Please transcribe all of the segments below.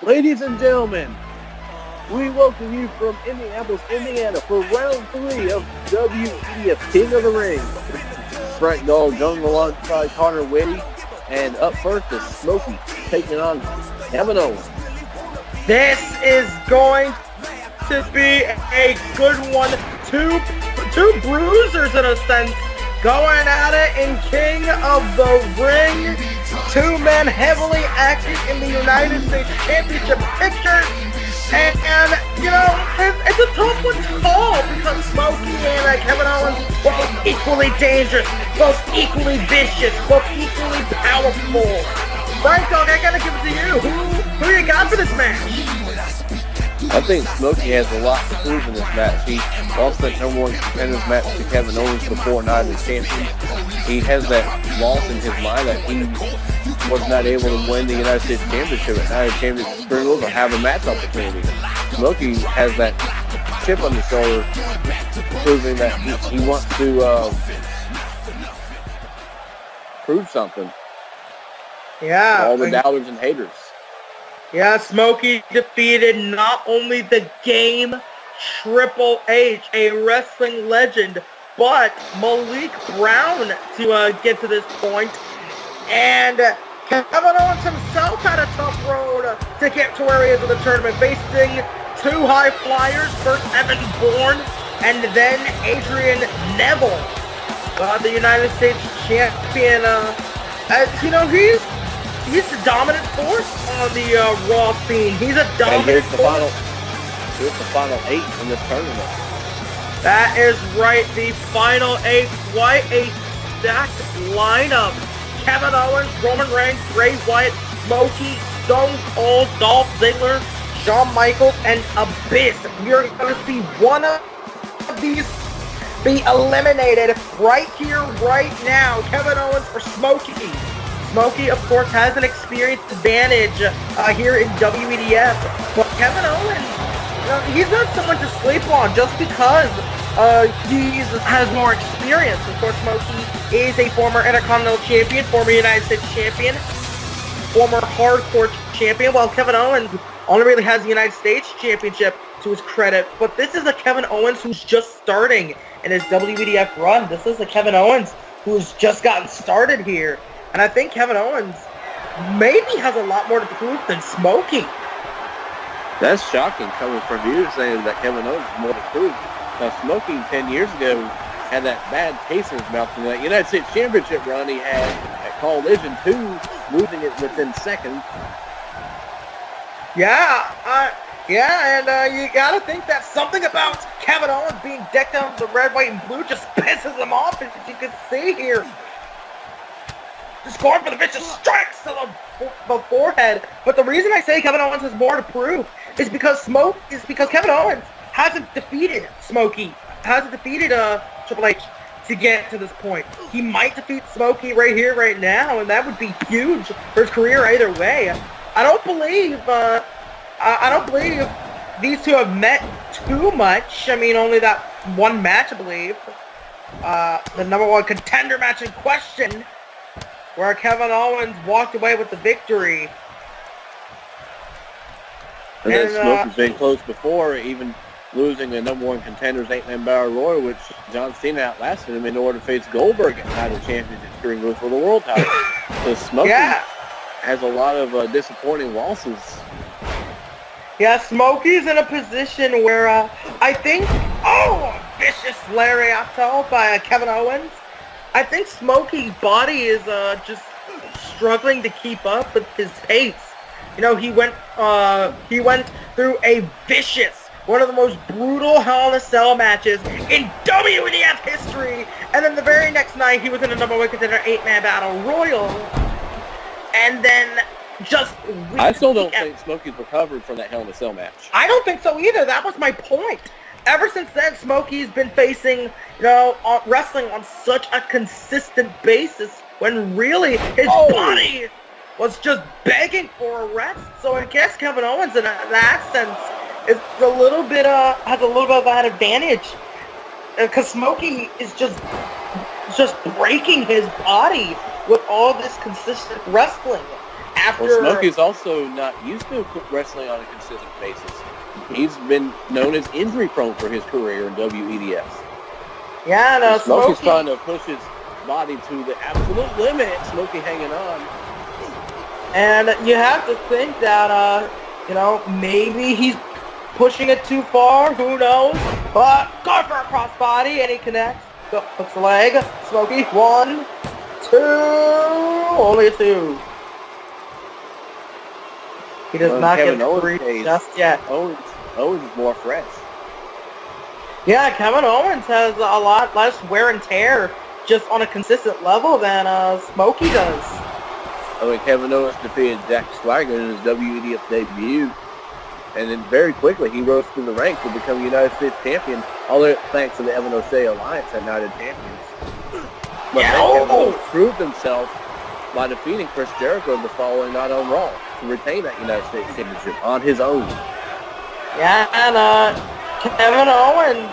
Ladies and gentlemen, we welcome you from Indianapolis, Indiana for round 3 of WEDF King of the Ring. Frank Dog going alongside Connor Whitty, and up first is Smokey taking on Kevin Owens. This is going to be a good one. Two bruisers in a sense going at it in King of the Ring. Two men heavily active in the United States Championship picture. And you know, it's a tough one to call because Smokey and Kevin Owens both equally dangerous, both equally vicious, both equally powerful. Frank Dog, I gotta give it to you. Who you got for this match? I think Smokey has a lot to prove in this match. He lost that number 1 contenders match to Kevin Owens before Night of the Champions. He has that loss in his mind that he was not able to win the United States Championship at Night of the Champions Springfield or have a match opportunity. Smokey has that chip on his shoulder, proving that he wants to prove something. Yeah. To all the doubters and haters. Yeah, Smokey defeated not only the game Triple H, a wrestling legend, but Malik Brown to get to this point. And Kevin Owens himself had a tough road to get to where he is in the tournament, facing 2 high flyers, first Evan Bourne and then Adrian Neville, the United States champion. As you know, he's the dominant force on the Raw scene. He's a dominant force. Here's the final 8 in this tournament. That is right, the final 8. Quite a stacked lineup. Kevin Owens, Roman Reigns, Bray, Wyatt, Smokey, Stone Cold, Dolph Ziggler, Shawn Michaels, and Abyss. You're going to see one of these be eliminated right here, right now. Kevin Owens or Smokey. Smokey, of course, has an experience advantage here in WEDF, but Kevin Owens, he's not someone to sleep on just because he has more experience. Of course, Smokey is a former Intercontinental Champion, former United States Champion, former Hardcore Champion, while Kevin Owens only really has the United States Championship to his credit. But this is a Kevin Owens who's just starting in his WEDF run. This is a Kevin Owens who's just gotten started here. And I think Kevin Owens maybe has a lot more to prove than Smokey. That's shocking coming from you saying that Kevin Owens is more to prove. Now, Smokey 10 years ago had that bad taste in his mouth from that United States Championship run he had at Collision 2, losing it within seconds. Yeah, and you gotta think that something about Kevin Owens being decked out in the red, white, and blue just pisses him off, as you can see here. Just going for the vicious strikes to the forehead. But the reason I say Kevin Owens has more to prove is because Kevin Owens hasn't defeated Smokey, hasn't defeated Triple H to get to this point. He might defeat Smokey right here, right now, and that would be huge for his career either way. I don't believe these two have met too much. I mean, only that one match, I believe. The number 1 contender match in question, where Kevin Owens walked away with the victory. And then Smokey's been close before, even losing the number 1 contenders 8-man Battle Royal, which John Cena outlasted him in order to face Goldberg at Night of the Championship Springfield for the world title. So Smokey has a lot of disappointing losses. Yeah, Smokey's in a position where I think, vicious lariato by Kevin Owens. I think Smokey's body is just struggling to keep up with his pace. You know, he went through a vicious, one of the most brutal Hell in a Cell matches in WEDF history, and then the very next night he was in a number 1 contender 8-man Battle Royal, and then just... I still don't think Smokey's recovered from that Hell in a Cell match. I don't think so either. That was my point. Ever since then, Smokey's been facing, wrestling on such a consistent basis when really his body was just begging for a rest. So I guess Kevin Owens, in that sense, is has a little bit of that advantage because Smokey is just breaking his body with all this consistent wrestling. after... Well, Smokey's also not used to wrestling on a consistent basis. He's been known as injury-prone for his career in WEDF. Yeah, no, Smokey's trying to push his body to the absolute limit. Smokey hanging on. And you have to think that, maybe he's pushing it too far. Who knows? But going for a crossbody, and he connects. Hooks the leg. Smokey, 1, 2, only 2. He does not get 3 just yet. Owens is more fresh. Yeah, Kevin Owens has a lot less wear and tear just on a consistent level than Smokey does. Kevin Owens defeated Jack Swagger in his WEDF debut. And then very quickly, he rose through the ranks to become United States champion, all thanks to the Evan O'Shea Alliance at United Champions. But then Kevin Owens proved himself by defeating Chris Jericho the following night on Raw to retain that United States Championship on his own. Yeah, and Kevin Owens.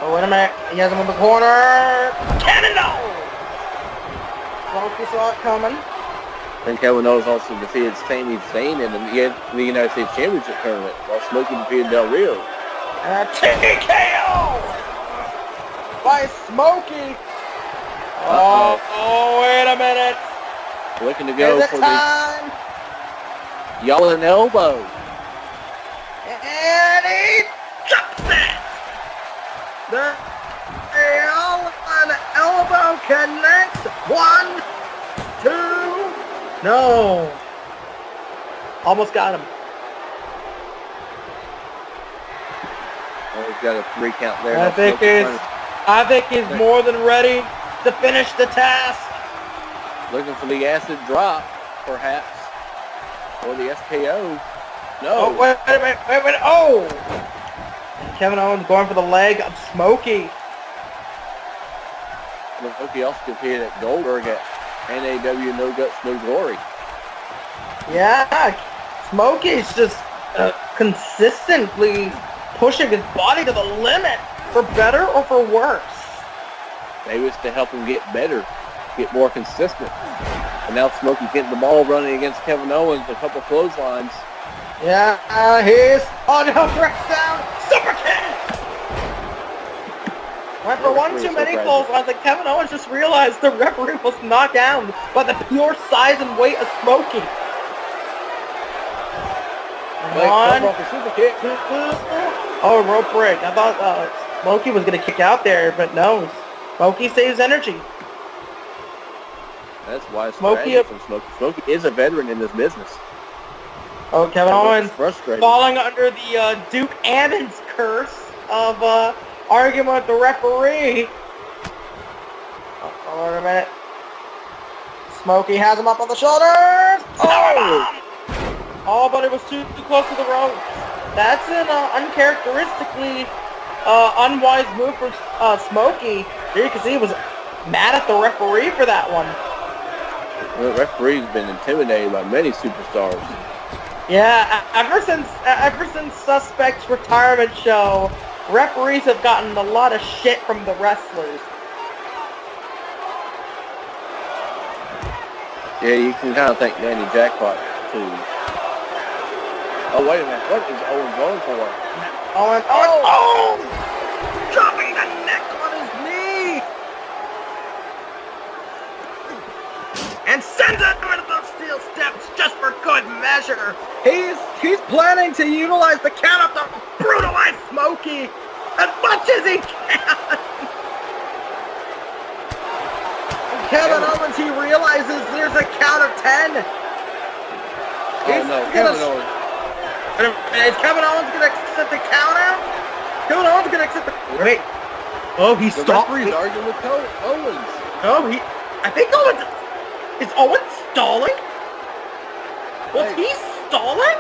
Oh, wait a minute. He has him in the corner. Cannonball! Smokey saw it coming. And Kevin Owens also defeated Sami Zayn in the United States Championship tournament, while Smokey defeated Del Rio. And a TKO by Smokey. Oh, wait a minute. Looking to go for the yelling elbow. And he jumps it. The yelling elbow connects. 1, 2. No. Almost got him. Oh, he's got a 3 count there. I think he's more than ready to finish the task. Looking for the acid drop, perhaps. Or the SKO. No. Oh, wait a minute. Oh! Kevin Owens going for the leg of Smokey. Smokey also competed at Goldberg at NAW No Guts, No Glory. Yeah, Smokey's just consistently pushing his body to the limit, for better or for worse. Maybe it's to help him get better, get more consistent. And now Smokey's getting the ball running against Kevin Owens, a couple clotheslines. Yeah, he's on the breaks down, super kick! Went for one too many clotheslines, and Kevin Owens just realized the referee was knocked down by the pure size and weight of Smokey. Super kick. Oh, rope break. I thought Smokey was going to kick out there, but no. Smokey saves energy. That's why Smokey is a veteran in this business. Oh, Kevin Owens frustrated, falling under the Duke Ammons curse of arguing with the referee. Oh, wait a minute. Smokey has him up on the shoulders. Oh, but it was too close to the rope. That's an uncharacteristically unwise move for Smokey. Here you can see he was mad at the referee for that one. The referee's been intimidated by many superstars. Yeah, ever since Suspect's retirement show, referees have gotten a lot of shit from the wrestlers. Yeah, you can kind of thank Danny Jackpot too. Oh, wait a minute. What is Owen going for? Owen! Dropping the neck on his knee! And sends it into those steel steps just for good measure. He's planning to utilize the count up to brutalize Smokey as much as he can. And Kevin Owens, he realizes there's a count of 10. Kevin Owens. Is Kevin Owens going to accept the count out? Kevin Owens going to accept the... Wait. Oh, he stopped. The referee's arguing with Owens. Oh, I think Owens... Is Owens stalling? Was he stalling?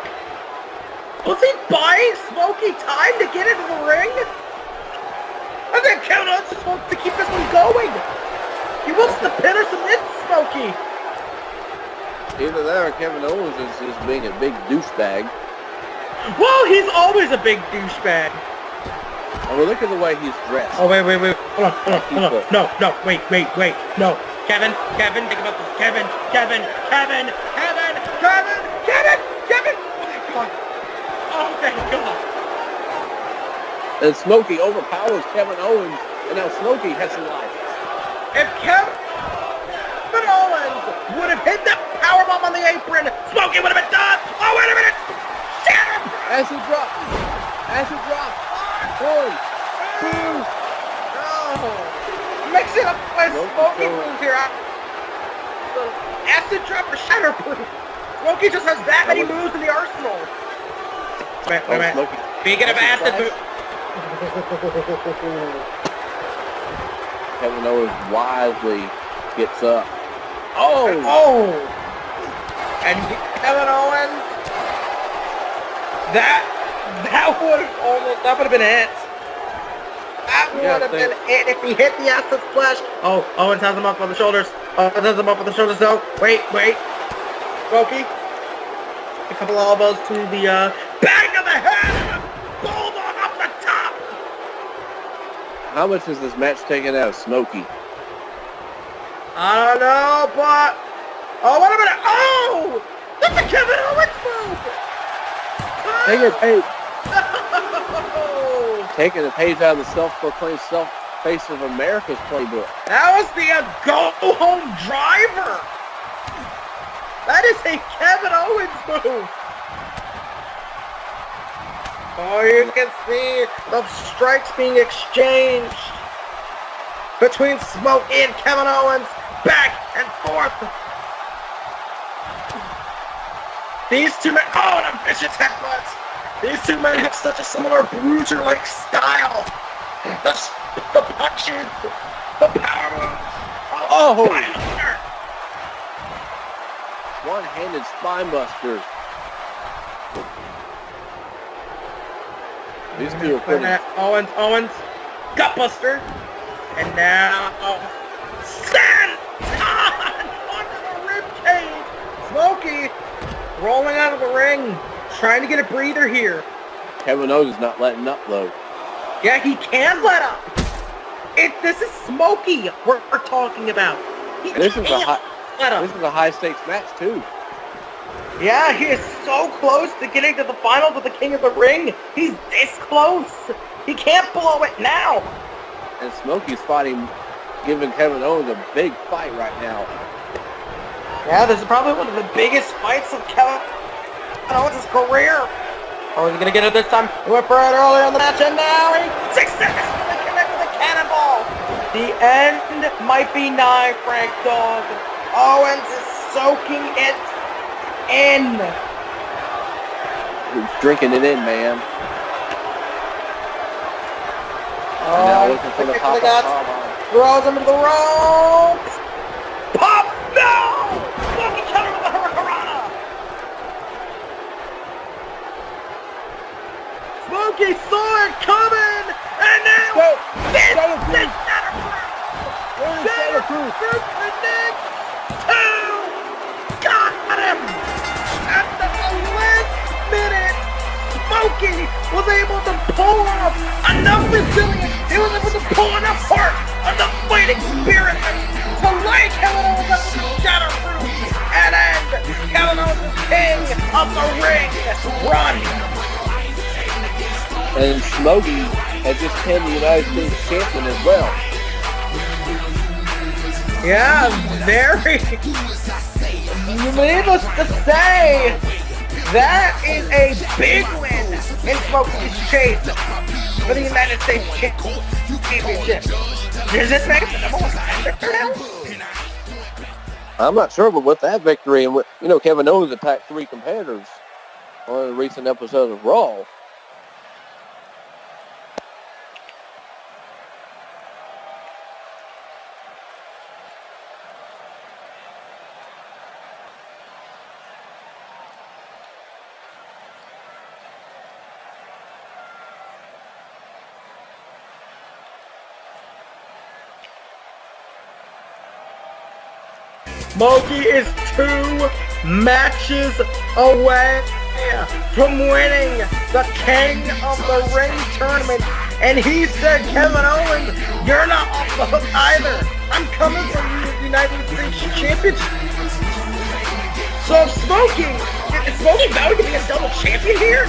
Was he buying Smokey time to get into the ring? I think Kevin Owens just wants to keep this one going. He wants to pin or submit Smokey. Either that or Kevin Owens is being a big douchebag. Well, he's always a big douchebag. Oh, well, look at the way he's dressed. Oh, wait. Hold on. No, wait. No. Kevin, think about this. Kevin. Kevin! Oh, thank God. And Smokey overpowers Kevin Owens, and now Smokey has some life. If Kevin Owens would have hit that powerbomb on the apron, Smokey would have been done. Oh, wait a minute. Shatter! Acid drop. Acid drop. 1, 2. Mix it up with Smokey moves here. Acid drop or shatter proof. Smokey just has that many moves in the arsenal. Wait a minute. Speaking of acid proof. Kevin Owens wisely gets up. Oh! And Kevin Owens. That would have been it. That would have been it if he hit the acid splash. Oh, Owens has him up on the shoulders. Owens has him up on the shoulders though. Wait. Smokey. A couple elbows to the back of the head. Bulldog up the top. How much is this match taking out of Smokey? I don't know, but... Oh, wait a minute. Oh! That's a Kevin Owens move! Taking a page. Oh! Taking a page out of the self-proclaimed face of America's playbook. That was the go-home driver! That is a Kevin Owens move! Oh, you can see the strikes being exchanged between Smokey and Kevin Owens, back and forth. These two men, an vicious headbutt. These two men have such a similar bruiser-like style. The punches, the power moves. Oh! One-handed spine buster. These two are pretty... Owens, gut buster. And now, Senton under the rib cage. Smokey rolling out of the ring, trying to get a breather here. Kevin Owens is not letting up, though. Yeah, he can let up. This is Smokey we're talking about. This is a high-stakes match, too. Yeah, he is so close to getting to the finals of the King of the Ring. He's this close. He can't blow it now. And Smokey's fighting, giving Kevin Owens a big fight right now. Yeah, this is probably one of the biggest fights of Kevin Owens' career. Oh, is he going to get it this time? He went for it earlier in the match, and now he 6 seconds to connect with a cannonball. The end might be nigh, Frank Dog. Owens is soaking it in. He's drinking it in, man. Oh, now looking for the pop-up. Throws him to the ropes. Pop! No! Smokey counter with the Hurricanrana. Smokey saw it coming, and now this Shatterproof connects two. Got him! At the last minute, Smokey was able to pull off enough resilience. He was able to pull enough heart, enough fighting spirit to lay Kevin Owens up with the Shatterproof and end Kevin Owens' King of the Ring run. And Smokey has just pinned the United States champion as well. Yeah, very. Needless to say, that is a big win in Smokey's chase for the United States Championship. Does this make the number one contender now? I'm not sure, but with that victory, and Kevin Owens attacked 3 competitors on a recent episode of Raw. Smokey is 2 matches away from winning the King of the Ring tournament. And he said, Kevin Owens, you're not off the hook either. I'm coming for you, United States Championship. So Smokey, is Smokey Bauer going to be a double champion here?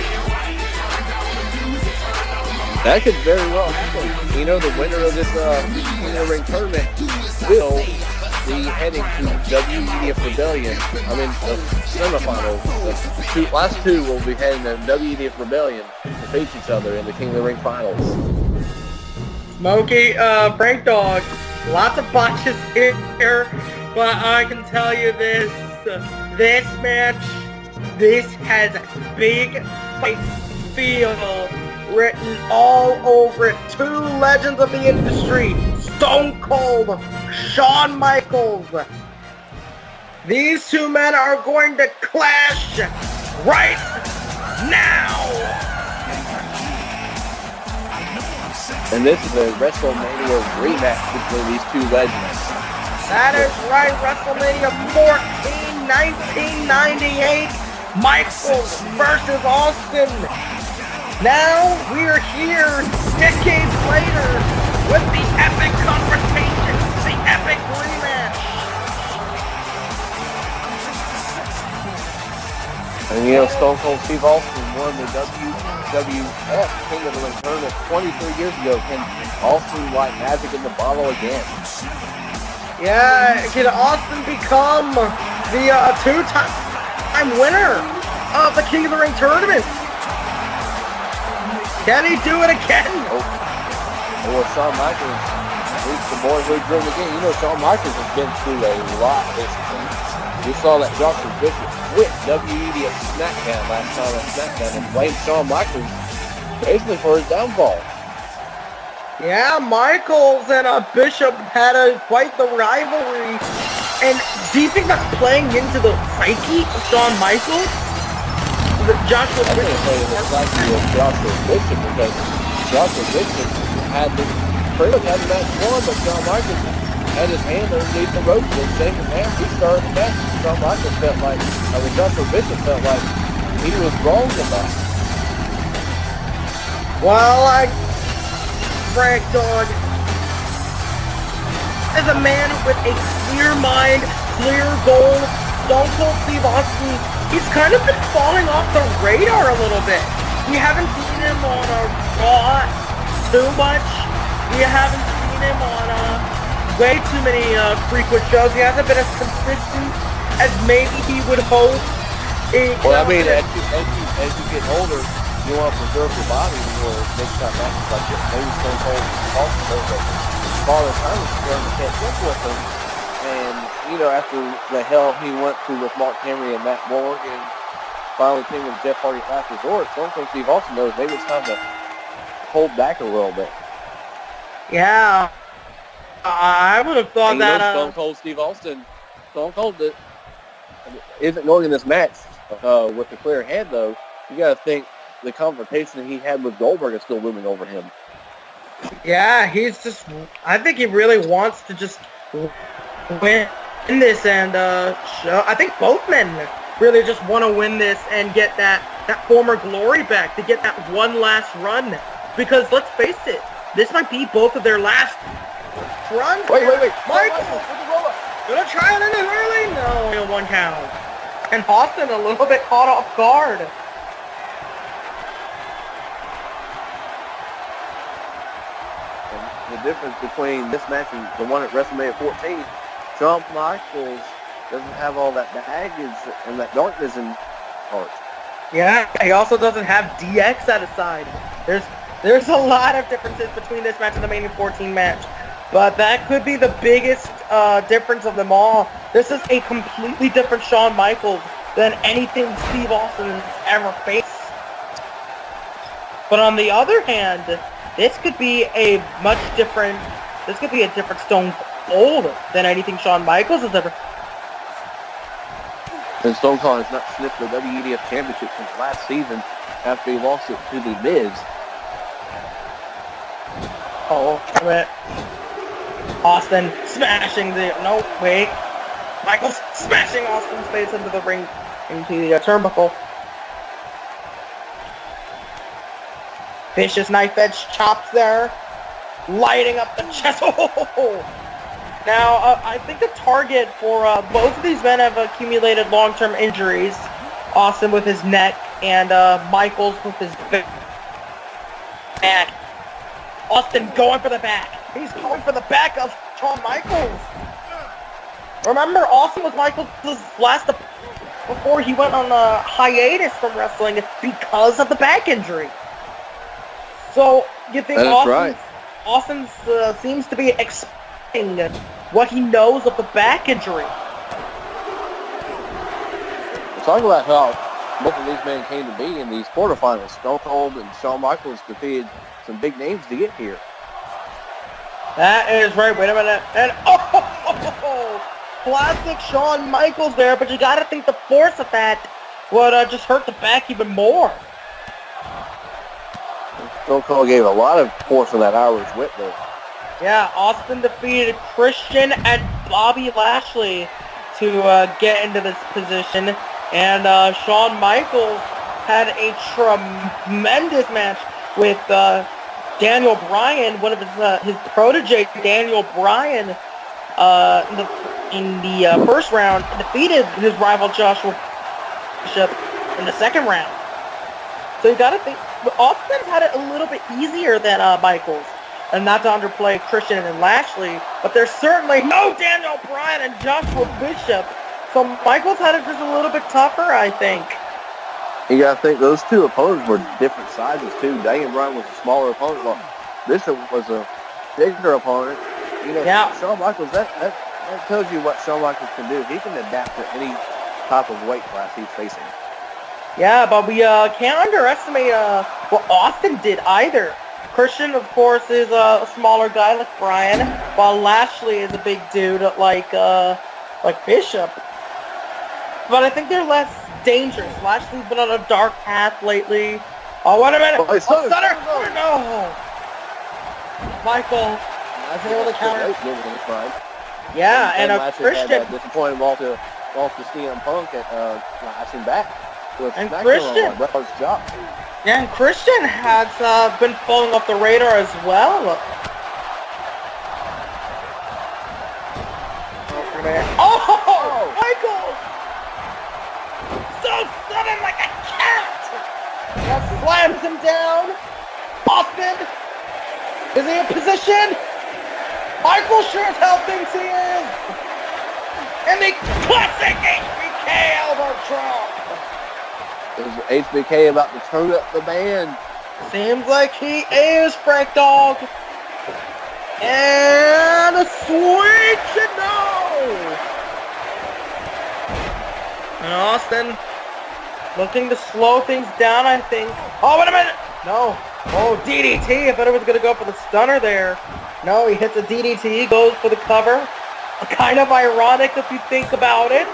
That could very well happen. You know, the winner of this King of the Ring tournament will be heading to WEDF Rebellion. I mean, the semifinals. The last two will be heading to WEDF Rebellion to face each other in the King of the Ring finals. Smokey, Frank Dog, lots of botches here, but I can tell you this, this match, this has big fight feel written all over it. Two legends of the industry, Stone Cold, Shawn Michaels. These two men are going to clash right now. And this is a WrestleMania rematch between these two legends. That is right, WrestleMania 14, 1998, Michaels versus Austin. Now we're here decades later with the epic confrontation, the epic rematch. And you know, Stone Cold Steve Austin won the WWF King of the Ring tournament 23 years ago. Can Austin like magic in the bottle again? Yeah, can Austin become the two-time winner of the King of the Ring tournament? Can he do it again? Or Shawn Michaels reached the boyhood dream again. You know, Shawn Michaels has been through a lot this season. We saw that Dr. Bishop quit WEDF SmackDown last time on SmackDown and blamed Shawn Michaels basically for his downfall. Yeah, Michaels and Bishop had quite the rivalry. And do you think that's playing into the psyche of Shawn Michaels? Joshua Bishop. The psyche of Joshua Bishop because Joshua Bishop had pretty much had the match won, but Shawn Michaels had his hand underneath the ropes and shaking hands. He started the match. Shawn Michaels felt like, Joshua Bishop felt like he was wrong in that. Well, Frank Dog is a man with a clear mind, clear goal. Stone Cold Steve Austin, he's kind of been falling off the radar a little bit. We haven't seen him on a Raw too much. We haven't seen him on way too many frequent shows. He hasn't been as consistent as maybe he would hope. Well, I mean, as you get older, you want to preserve your body for next time matches like this. Maybe Stone Cold Austin knows that Father Time is starting to catch up with him. And, you know, after the hell he went through with Mark Henry and Matt Morgan, finally teaming with Jeff Hardy at last resort, Stone Cold Steve Austin knows maybe it's time to hold back a little bit. Yeah. I would have thought that... Stone Cold Steve Austin, Stone Cold isn't going in this match with a clear head, though. You got to think the confrontation he had with Goldberg is still looming over him. Yeah, he's just... I think he really wants to just win this and show... I think both men really just want to win this and get that former glory back, to get that one last run. Because, let's face it, this might be both of their last runs. Wait. Michael, gonna try it in early? No, one count. And Austin a little bit caught off guard. The difference between this match and the one at WrestleMania 14, Shawn Michaels doesn't have all that baggage and that darkness in heart. Yeah, he also doesn't have DX at his side. There's a lot of differences between this match and the Mania 14 match, but that could be the biggest difference of them all. This is a completely different Shawn Michaels than anything Steve Austin has ever faced. But on the other hand, this could be a different Stone Cold than anything Shawn Michaels has ever. And Stone Cold has not sniffed the WEDF Championship since last season after he lost it to The Miz. Oh, wait. Austin smashing Michaels smashing Austin's face into the ring, into the turnbuckle. Vicious knife edge chops there, lighting up the chest. Oh, Now, I think the target for both of these men have accumulated long-term injuries. Austin with his neck and Michaels with his back. Austin going for the back. He's going for the back of Shawn Michaels. Remember, Austin was Michaels' last before he went on a hiatus from wrestling because of the back injury. So, you think Austin seems to be expecting what he knows of the back injury. Talking about how both of these men came to be in these quarterfinals. Stone Cold and Shawn Michaels defeated some big names to get here. That is right. Wait a minute. And classic Shawn Michaels there, but you got to think the force of that would just hurt the back even more. Stone Cold gave a lot of force on that Irish whip there. Yeah, Austin defeated Christian and Bobby Lashley to get into this position. And Shawn Michaels had a tremendous match with Daniel Bryan, one of his protege, Daniel Bryan, in the first round, defeated his rival Joshua Bishop in the second round. So you got to think, Austin's had it a little bit easier than Michaels. And not to underplay Christian and Lashley, but there's certainly no Daniel Bryan and Joshua Bishop. So Michaels had it just a little bit tougher, I think. You got to think those two opponents were different sizes, too. Daniel Bryan was a smaller opponent, while Bishop was a bigger opponent. You know, yeah. Shawn Michaels, that tells you what Shawn Michaels can do. He can adapt to any type of weight class he's facing. Yeah, but we can't underestimate what Austin did either. Christian, of course, is a smaller guy like Bryan, while Lashley is a big dude like Bishop. But I think they're less dangerous. Lashley's been on a dark path lately. Oh, wait a minute! Oh, Stunner! No! Michael was able to counter. Yeah, and Christian. Had that disappointing ball to CM Punk at flashing back. And Christian. Yeah, and Christian has been falling off the radar as well. Oh, Michael! So sudden like a cat! That slams him down. Austin, is he in position? Michael sure as hell thinks he is. And the classic HBK elbow drop. Is HBK about to turn up the band? Seems like he is, Frank Dog. And a sweet no. And Austin looking to slow things down, I think. Oh, wait a minute. No. Oh, DDT. I thought he was going to go for the stunner there. No, he hits a DDT, goes for the cover. Kind of ironic if you think about it.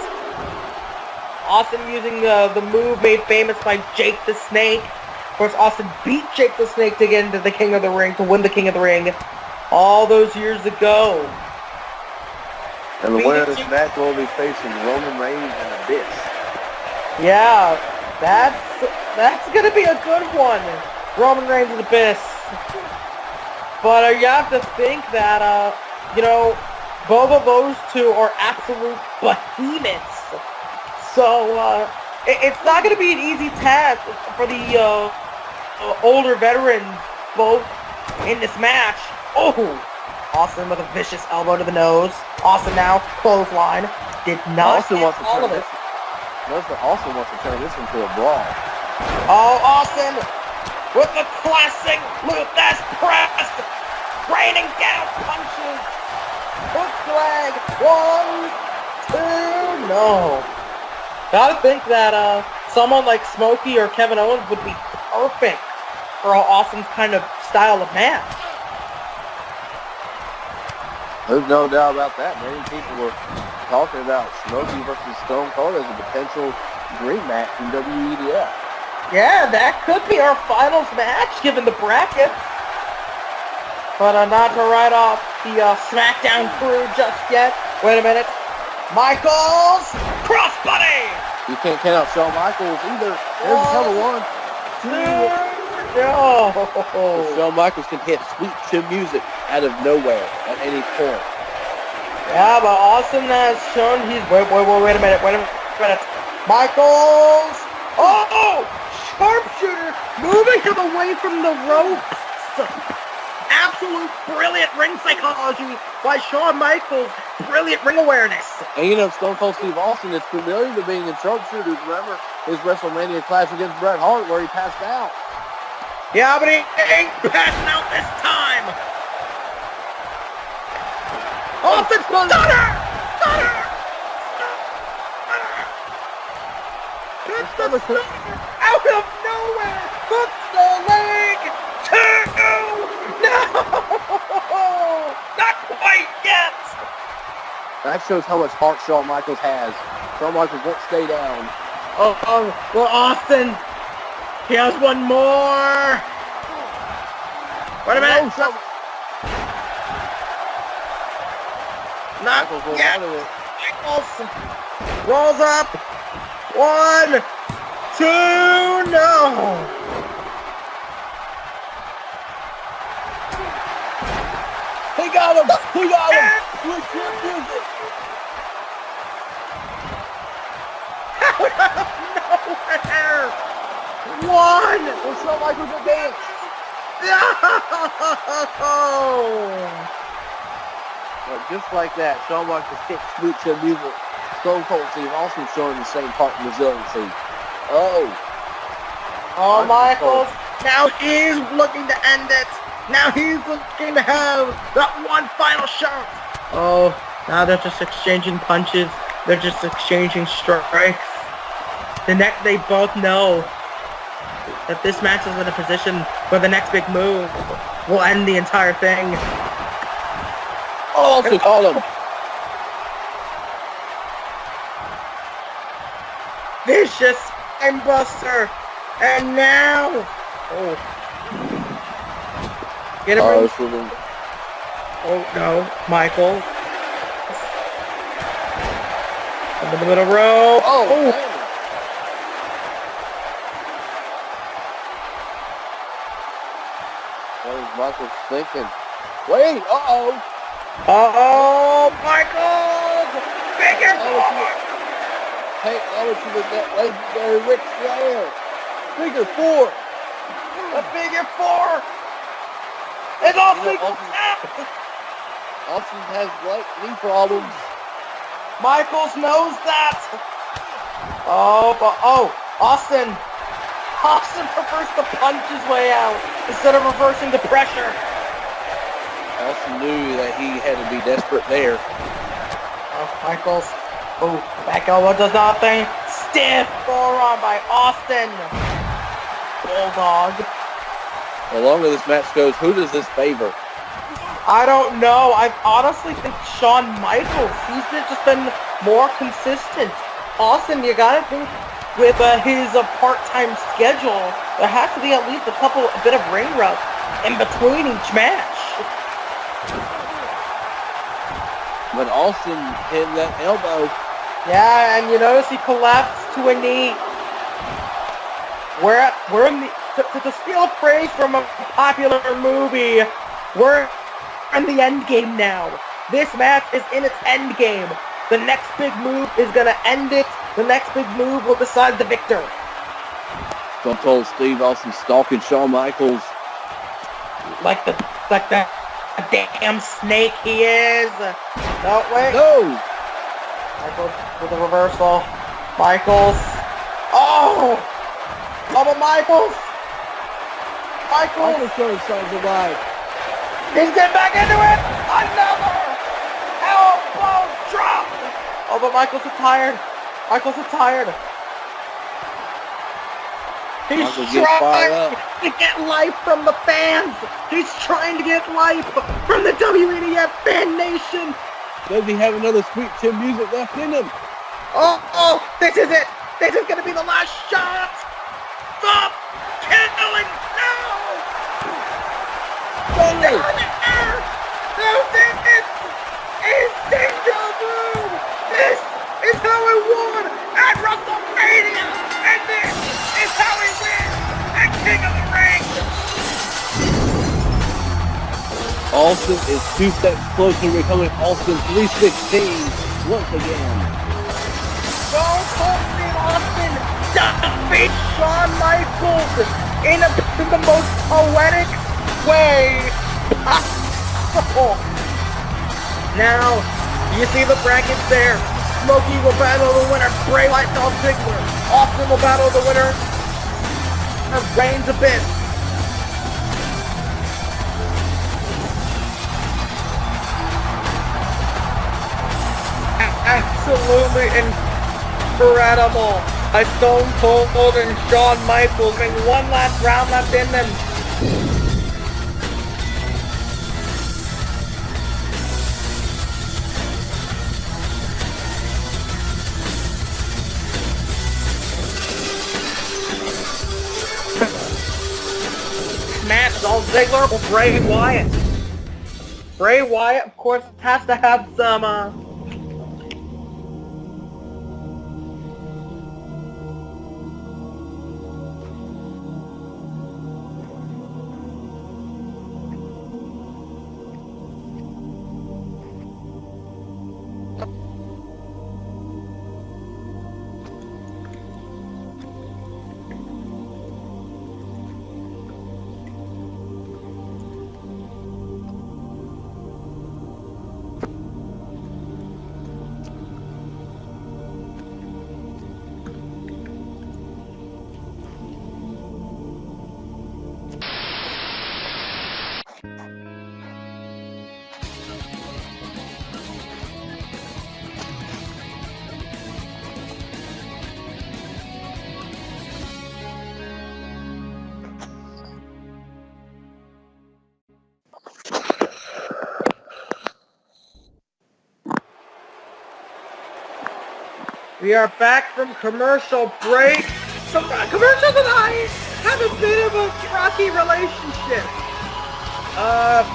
Austin using the move made famous by Jake the Snake. Of course, Austin beat Jake the Snake to get into the King of the Ring, to win the King of the Ring all those years ago. And the winner of this match will be facing Roman Reigns and Abyss. Yeah, that's going to be a good one. Roman Reigns and Abyss. But you have to think that, both of those two are absolute behemoths. So, it's not going to be an easy task for the older veterans both in this match. Oh! Austin with a vicious elbow to the nose. Austin now, clothesline. Did not Austin wants to all turn of it. Austin wants to turn this into a brawl. Oh, Austin with the classic loop that's pressed. Raining down punches. Hook flag. 1, 2, no. Gotta think that someone like Smokey or Kevin Owens would be perfect for Austin's kind of style of match. There's no doubt about that. Many people were talking about Smokey versus Stone Cold as a potential dream match in WEDF. Yeah, that could be our finals match given the bracket. But not to write off the SmackDown crew just yet. Wait a minute. Michaels! Crossbody! You can't count out Shawn Michaels either. There's a couple 1, 2. No. Shawn Michaels can hit sweet chin music out of nowhere at any point. Yeah, but Austin has shown he's... Wait a minute. Michaels! Oh! Sharpshooter moving him away from the ropes. Absolute brilliant ring psychology by Shawn Michaels. Brilliant ring awareness. And you know, Stone Cold Steve Austin is familiar to being in sharpshooters. Remember his WrestleMania clash against Bret Hart where he passed out. Yeah, but he ain't passing out this time. Austin Stunner! It's the stunner out of nowhere. Hooks the leg. 2. No! Not quite yet. That shows how much heart Shawn Michaels has. Shawn Michaels won't stay down. Well, Austin, he has one more. Wait a minute. No, Not Michaels will yet. out of it. Michaels rolls up. 1, 2, no. He got him! He got him! With your music! Out of nowhere! 1! Well, Shawn Michaels will dance! No! But just like that, Shawn Michaels hit switch and music. Stone Cold Steve Austin showing the same part of resiliency. Oh, Michaels! Now he's looking to end it! Now he's looking to have that one final shot! Oh, now they're just exchanging punches. They're just exchanging strikes. They both know that this match is in a position where the next big move will end the entire thing. oh, also called him. Vicious Buster, and now, get him. Oh no, Michael. Up in the middle row. Oh. What is Michaels thinking? Wait, Michael! Figure 4! Hey, over to the legendary Ric Flair. Figure 4. The figure 4! It's all figure Austin has knee problems. Michaels knows that! Austin prefers to punch his way out instead of reversing the pressure. Austin knew that he had to be desperate there. Michaels. Back elbow does nothing. Stiff forearm by Austin. Bulldog. The longer this match goes, who does this favor? I don't know. I honestly think Shawn Michaels. He's just been more consistent. Austin, you gotta think with his part-time schedule, there has to be at least a bit of ring rust in between each match. But Austin hit that elbow. Yeah, and you notice he collapsed to a knee. We're in the to steal a phrase from a popular movie. We're in the end game now. This match is in its end game. The next big move is gonna end it. The next big move will decide the victor. Stone Cold Steve Austin stalking Shawn Michaels. Like that damn snake he is. No, wait. No! Michaels with a reversal. Michaels. But Michaels showing signs of life. He's getting back into it. Another elbow drop. But Michaels is tired. He's trying to get life from the fans. He's trying to get life from the WEDF fan nation. Does he have another sweet chin music left in him? This is it. This is going to be the last shot. Stop killing. No. No, this is deja vu. This is how he won at WrestleMania. And this is how he wins at King of the Ring. Austin is 2 steps closer to becoming Austin 316 once again. Stone Cold Steve Austin defeats Shawn Michaels in the most poetic way possible. Now, you see the brackets there. Smokey will battle the winner, Bray Wyatt, Dolph Ziggler. Austin will battle the winner of Reigns Abyss. Absolutely incredible. A Stone Cold and Shawn Michaels having one last round left in them. Match Dolph Ziggler or Bray Wyatt. Bray Wyatt, of course, has to have some We are back from commercial break. Commercials and I have a bit of a rocky relationship.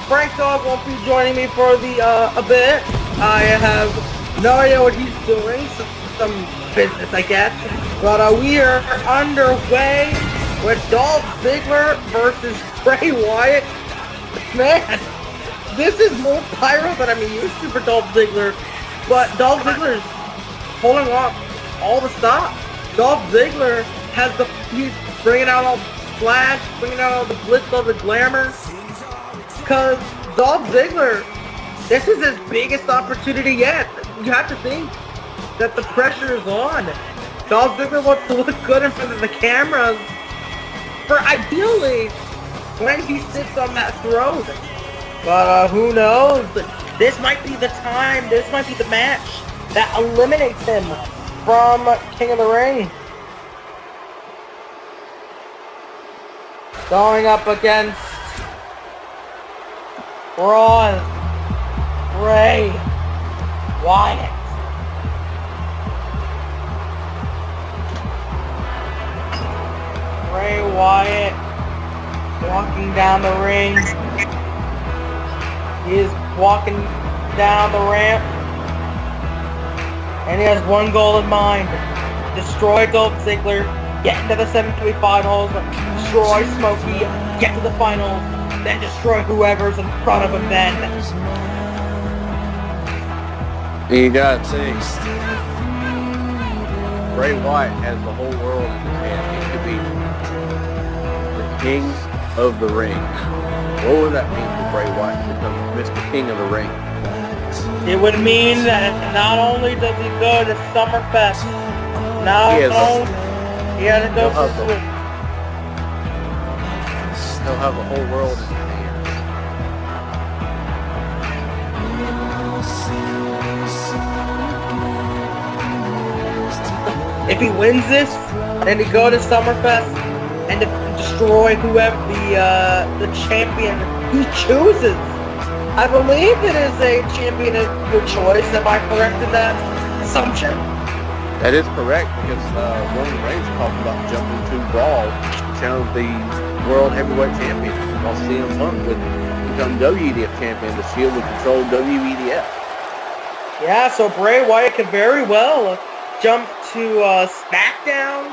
Frank Dog won't be joining me for a bit. I have no idea what he's doing. Some business, I guess. But we are underway with Dolph Ziggler versus Bray Wyatt. Man, this is more pyro than I'm used to for Dolph Ziggler. But Dolph Ziggler's pulling off all the stops. Dolph Ziggler he's bringing out all the flash, bringing out all the blitz, all the glamour. Because Dolph Ziggler, this is his biggest opportunity yet. You have to think that the pressure is on. Dolph Ziggler wants to look good in front of the cameras for ideally when he sits on that throne. But who knows? This might be the time, this might be the match that eliminates him from King of the Ring. Going up against Braun, Bray Wyatt. Bray Wyatt walking down the ring. He is walking down the ramp. And he has one goal in mind. Destroy Dolph Ziggler, get into the semi-finals, destroy Smokey, get to the finals, then destroy whoever's in front of him then. You gotta think, Bray Wyatt has the whole world in his hand. He could be the king of the ring. What would that mean for Bray Wyatt to become Mr. King of the Ring? It would mean that not only does he go to Summerfest, he has to go to it. He'll have the whole world in his hands. If he wins this, then he go to Summerfest and destroy whoever the champion he chooses. I believe it is a champion of your choice. Am I correct in that assumption? That is correct, because Roman Reigns talked about jumping to Raw, challenge the World Heavyweight Champion, while CM Punk would become WEDF Champion. The Shield would control WEDF. Yeah, so Bray Wyatt could very well jump to SmackDown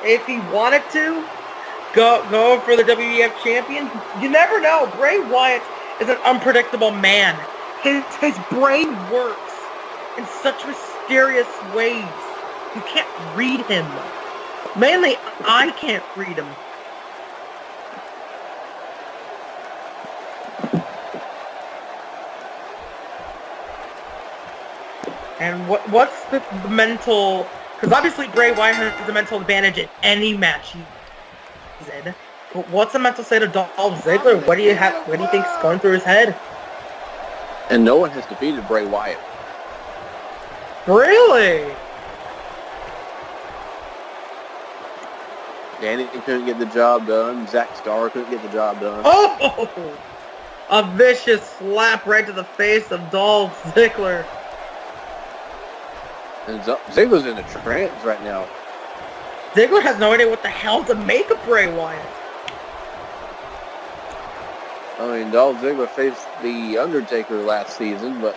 if he wanted to. Go for the WEF Champion. You never know. Bray Wyatt is an unpredictable man. His brain works in such mysterious ways. You can't read him. Mainly, I can't read him. And what's the mental... Because obviously Bray Wyatt has the mental advantage in any match he's in. But what's the mental state of Dolph Ziggler? What do you think is going through his head? And no one has defeated Bray Wyatt. Really? Danny couldn't get the job done. Zack Starr couldn't get the job done. Oh! A vicious slap right to the face of Dolph Ziggler. And Ziggler's in a trance right now. Ziggler has no idea what the hell to make of Bray Wyatt. I mean, Dolph Ziggler faced The Undertaker last season, but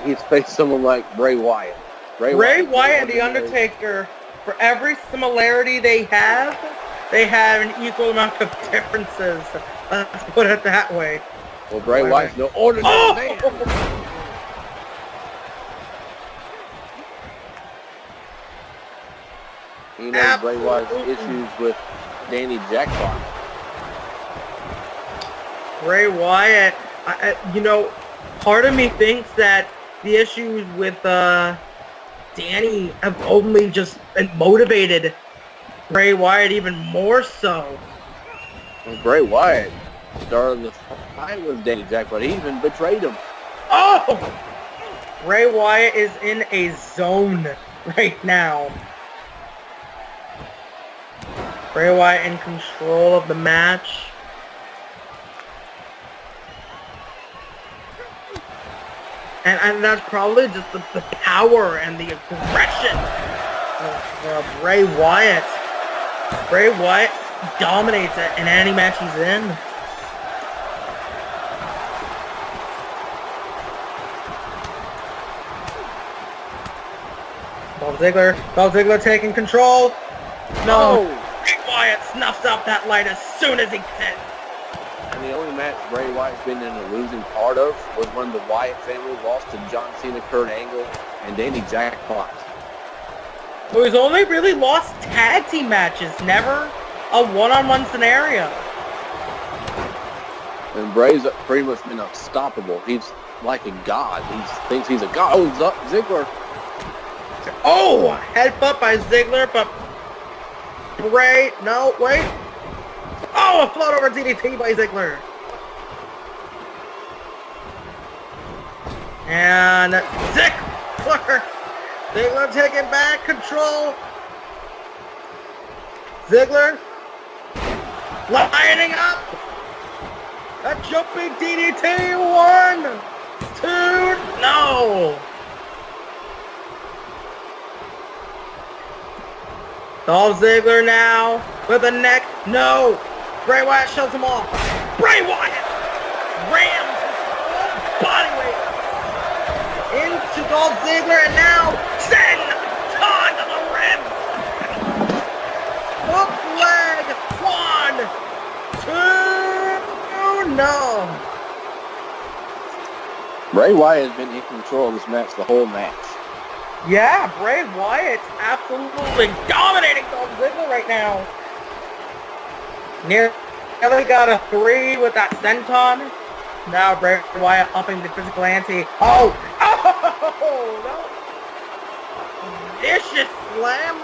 he's faced someone like Bray Wyatt. Bray Wyatt and The Undertaker, for every similarity they have an equal amount of differences. Let's put it that way. Well, Bray Wyatt's no ordinary man. You know, Bray Wyatt's issues with Danny Jackpot. Bray Wyatt, part of me thinks that the issues with Danny have only just motivated Bray Wyatt even more so. Well, Bray Wyatt started the fight with Danny Jackpot. He even betrayed him. Oh! Bray Wyatt is in a zone right now. Bray Wyatt in control of the match. And that's probably just the power and the aggression of Bray Wyatt. Bray Wyatt dominates it in any match he's in. Dolph Ziggler taking control. No. Bray Wyatt snuffs out that light as soon as he can. And the only match Bray Wyatt's been in a losing part of was when the Wyatt family lost to John Cena, Kurt Angle, and Danny Jackpot. So he's only really lost tag team matches, never a one-on-one scenario. And Bray's pretty much been unstoppable. He's like a god. He thinks he's a god. Oh, Ziggler. Oh, headbutt by Ziggler, but Bray, no, wait. Oh, a float over DDT by Ziggler. And Ziggler taking back control. Ziggler lining up. A jumping DDT. 1, 2, no. Dolph Ziggler now with a neck. No. Bray Wyatt shoves him off. Bray Wyatt rams his full body weight into Dolph Ziggler, and now send Shawn to the rim. Hook leg. 1, 2, no. Bray Wyatt has been in control of this match the whole match. Yeah, Bray Wyatt's absolutely dominating Dolph Ziggler right now. Nearly got a 3 with that senton. Now Bray Wyatt upping the physical ante. Oh! Oh! No! Vicious slam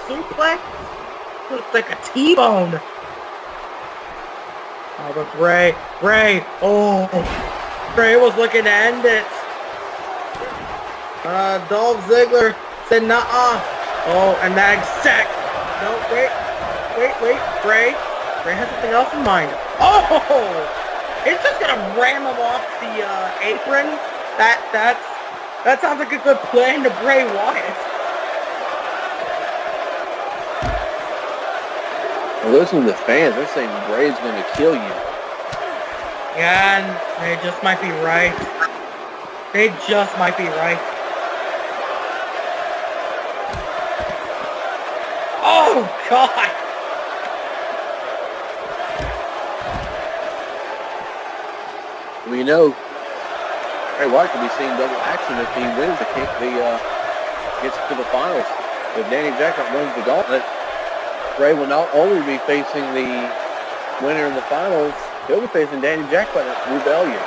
suplex. Looks like a T-bone. Oh, but Bray. Oh! Bray was looking to end it. Dolph Ziggler said, "Nuh-uh." Oh, and that exact. No, wait. Bray has something else in mind. Oh! He's just gonna ram him off the apron. That sounds like a good plan to Bray Wyatt. Well, listen to the fans. They're saying Bray's gonna kill you. Yeah, and they just might be right. Oh, God! We know Bray Wyatt could be seeing double action if he wins gets to the finals. If Danny Jackson wins the gauntlet, Bray will not only be facing the winner in the finals, he'll be facing Danny Jackson at Rebellion.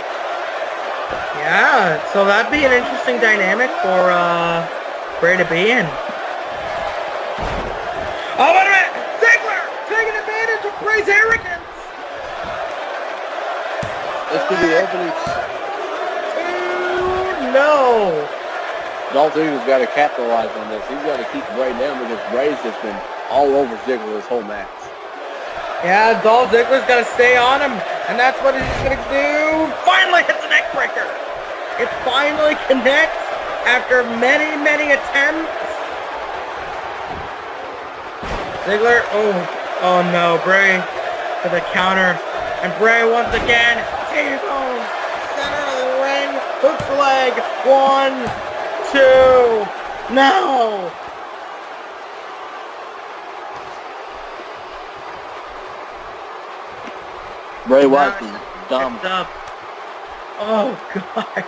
Yeah, so that'd be an interesting dynamic for Bray to be in. Oh, wait a minute! Ziggler taking advantage of Bray's arrogance! This could be the opening. No! Dolph Ziggler's got to capitalize on this. He's got to keep Bray down because Bray's just been all over Ziggler this whole match. Yeah, Dolph Ziggler's got to stay on him, and that's what he's going to do. Finally hits the neck breaker. It finally connects after many, many attempts. Ziggler, oh no, Bray for the counter. And Bray once again, T-bone, center of the ring, hooks the leg, 1, 2, no! Bray Wyatt is dumb. Oh, God.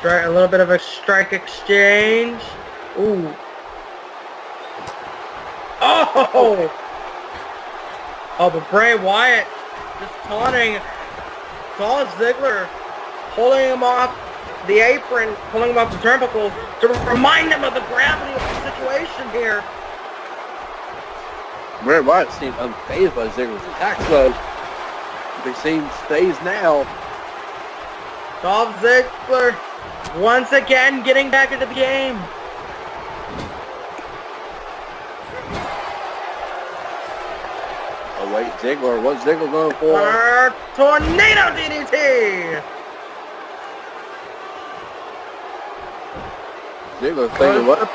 A little bit of a strike exchange. Ooh. Oh! Oh, but Bray Wyatt just taunting Dolph Ziggler, pulling him off the apron, pulling him off the turnbuckles to remind him of the gravity of the situation here. Bray Wyatt seemed unfazed by Ziggler's attacks, though. He seems phased now. Dolph Ziggler once again getting back into the game. Oh wait, Ziggler. What's Ziggler going for? Tornado DDT! Ziggler thinking what?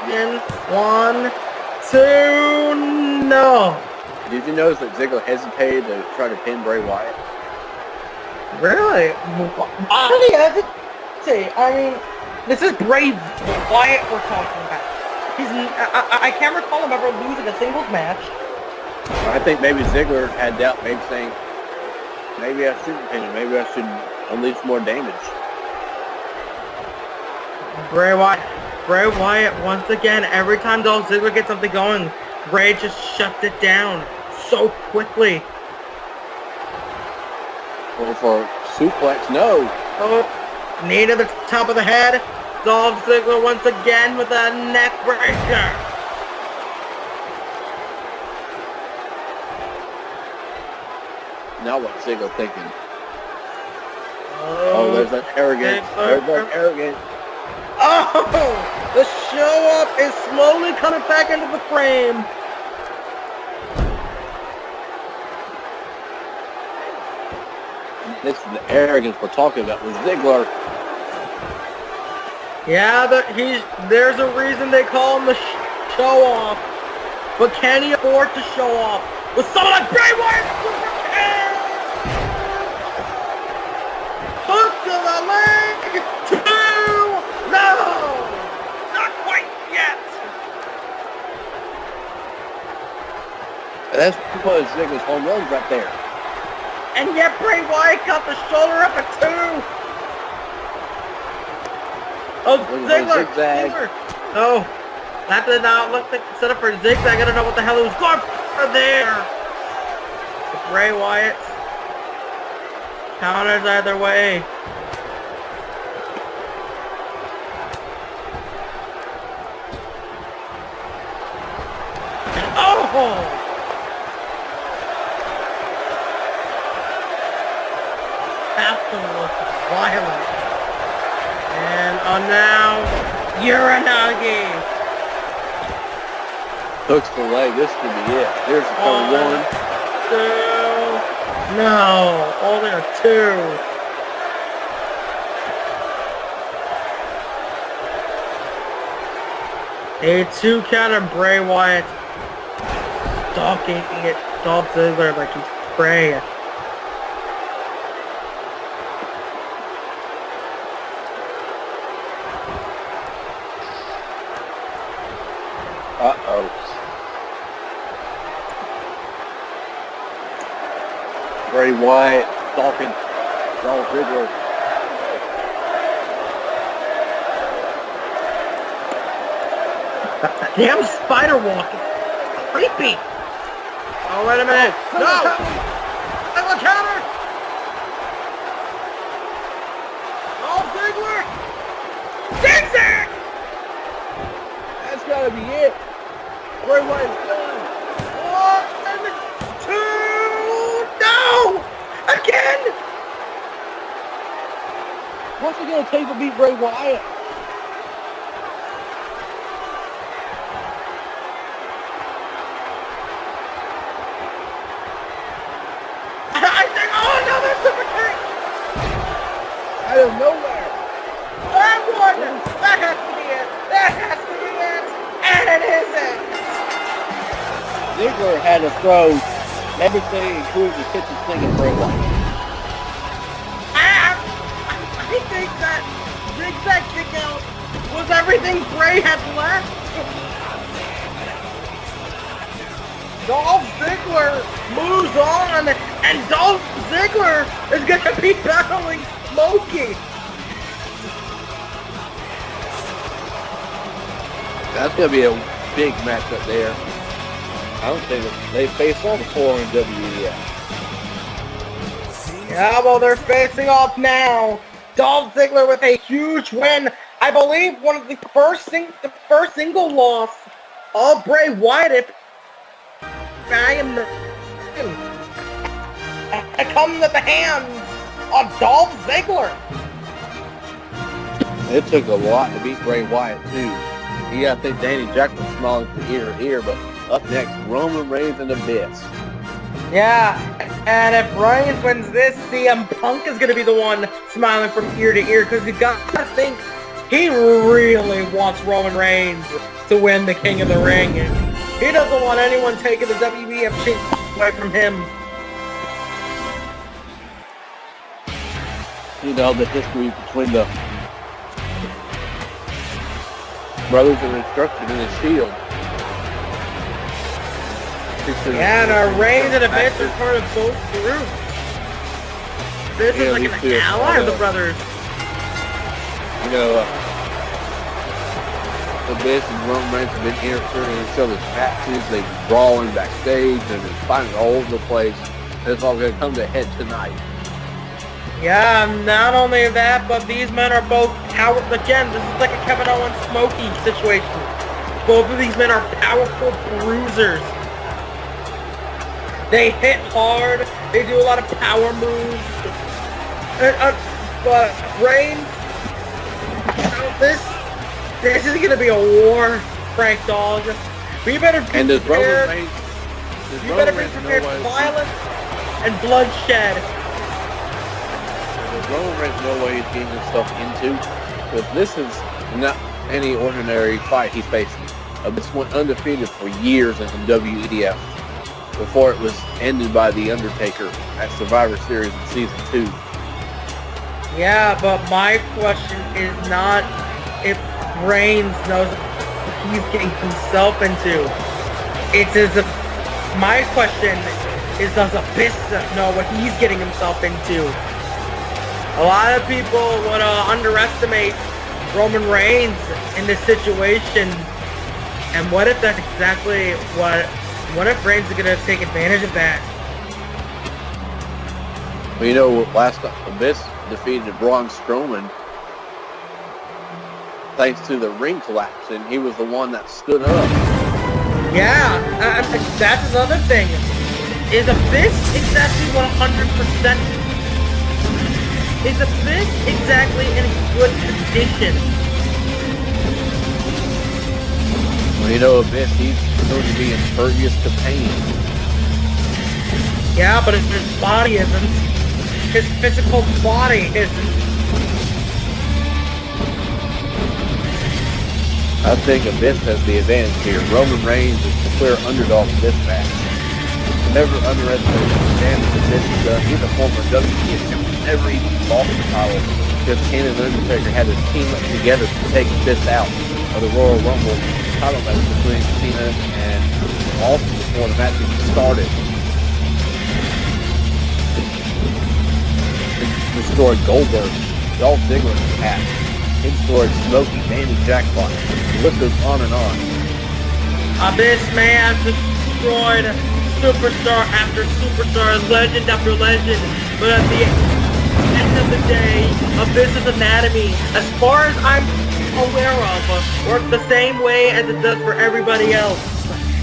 1, 2, no. Did you notice that Ziggler hesitated to try to pin Bray Wyatt? Really? Why did he hesitate? I mean, this is Bray Wyatt we're talking about. I can't recall him ever losing a singles match. I think maybe Ziggler had doubt, maybe saying, maybe I shouldn't pin him, maybe I should unleash more damage. Bray Wyatt once again, every time Dolph Ziggler gets something going, Bray just shuts it down so quickly. Well, for suplex, no. Oh, knee to the top of the head. Dolph Ziggler once again with a neck breaker. Now what's Ziggler thinking? Oh, there's that arrogance. There's that arrogance. Oh, the show up is slowly coming back into the frame. This is the arrogance we're talking about with Ziggler. Yeah, there's a reason they call him the show off. But can he afford to show off with someone like Bray Wyatt? Hook to the leg. 2. No, not quite yet. That's because Ziggler's home runs right there. And yet Bray Wyatt got the shoulder up at 2. Oh, Ziggler. Oh, that did not look like set up for a zigzag. I don't know what the hell he was going for there. But Bray Wyatt counters either way. Oh! That was violent. And now, Uranagi. Hooks the leg. This could be it. Here's the cover 1. 2. No, only a 2. A 2 count on Bray Wyatt. Stalking it. Dolph Ziggler like he's prey. Uh-oh. Bray Wyatt stalking Dolph Ziggler. Damn spider walking. Creepy. Oh, wait a minute. No! Ziggler counter! Oh, Ziggler! Zigzag! That's gotta be it. Bray Wyatt's done. 1, 2, no! Again! What's it gonna take to beat Bray Wyatt? I think, oh no, that's super kick! Out of nowhere. That one! That has to be it! That has to be it! And it is it! Ziggler had to throw everything, including the kitchen sink at Bray Wyatt. I think that zigzag kick out was everything Bray had left. Dolph Ziggler moves on, and Dolph Ziggler is going to be battling Smokey. That's gonna be a big matchup there. I don't think they faced all before in WEDF. Yeah, well, they're facing off now. Dolph Ziggler with a huge win. I believe one of the first single loss of Bray Wyatt. I am the comes at the hands of Dolph Ziggler. It took a lot to beat Bray Wyatt too. You gotta think Danny Jack was smiling from ear to ear, but up next, Roman Reigns and Abyss. Yeah, and if Reigns wins this, CM Punk is going to be the one smiling from ear to ear, because you got to think he really wants Roman Reigns to win the King of the Ring. And he doesn't want anyone taking the WWF championship away from him. You know, the history between the brothers that were instructed in the Shield. Yeah, and our Reigns and Abyss are part of both groups. This is like an ally of the brothers. You know, Abyss and Roman Reigns have been interfering in each other's matches. They've been brawling backstage and been fighting all over the place. It's all going to come to a head tonight. Yeah, not only that, but these men are both power. Again, this is like a Kevin Owens Smokey situation. Both of these men are powerful bruisers. They hit hard. They do a lot of power moves. But Reigns, this is gonna be a war, Frank Dog. We better be prepared. You better be prepared for violence and bloodshed. Does Roman Reigns know what he's getting himself into? Because this is not any ordinary fight he's facing. Abyss went undefeated for years in WEDF before it was ended by The Undertaker at Survivor Series in Season 2. Yeah, but my question is not if Reigns knows what he's getting himself into. It's as if my question is, does Abyss know what he's getting himself into? A lot of people would underestimate Roman Reigns in this situation. And what if that's exactly what if Reigns is going to take advantage of that? Well, you know, last time Abyss defeated Braun Strowman thanks to the ring collapse, and he was the one that stood up. Yeah, that's another thing. Is Abyss exactly 100%? Is Abyss exactly in good condition? Well, you know, Abyss, he's going to be impervious to pain. Yeah, but his body isn't. His physical body isn't. I think Abyss has the advantage here. Roman Reigns is the clear underdog in this match. Never underestimate the damage Abyss has done. He's a former WWF champion, never even lost the title because Kane and Undertaker had to team up together to take Abyss out of the Royal Rumble title match between Cena and Austin before the match even started. toward Goldberg, Dolph Ziggler attack. Heads toward Smokey, Danny Jackpot. The list goes on and on. This man destroyed superstar after superstar, legend after legend. But at the end of the day, Abyss's anatomy, as far as I'm aware of, works the same way as it does for everybody else.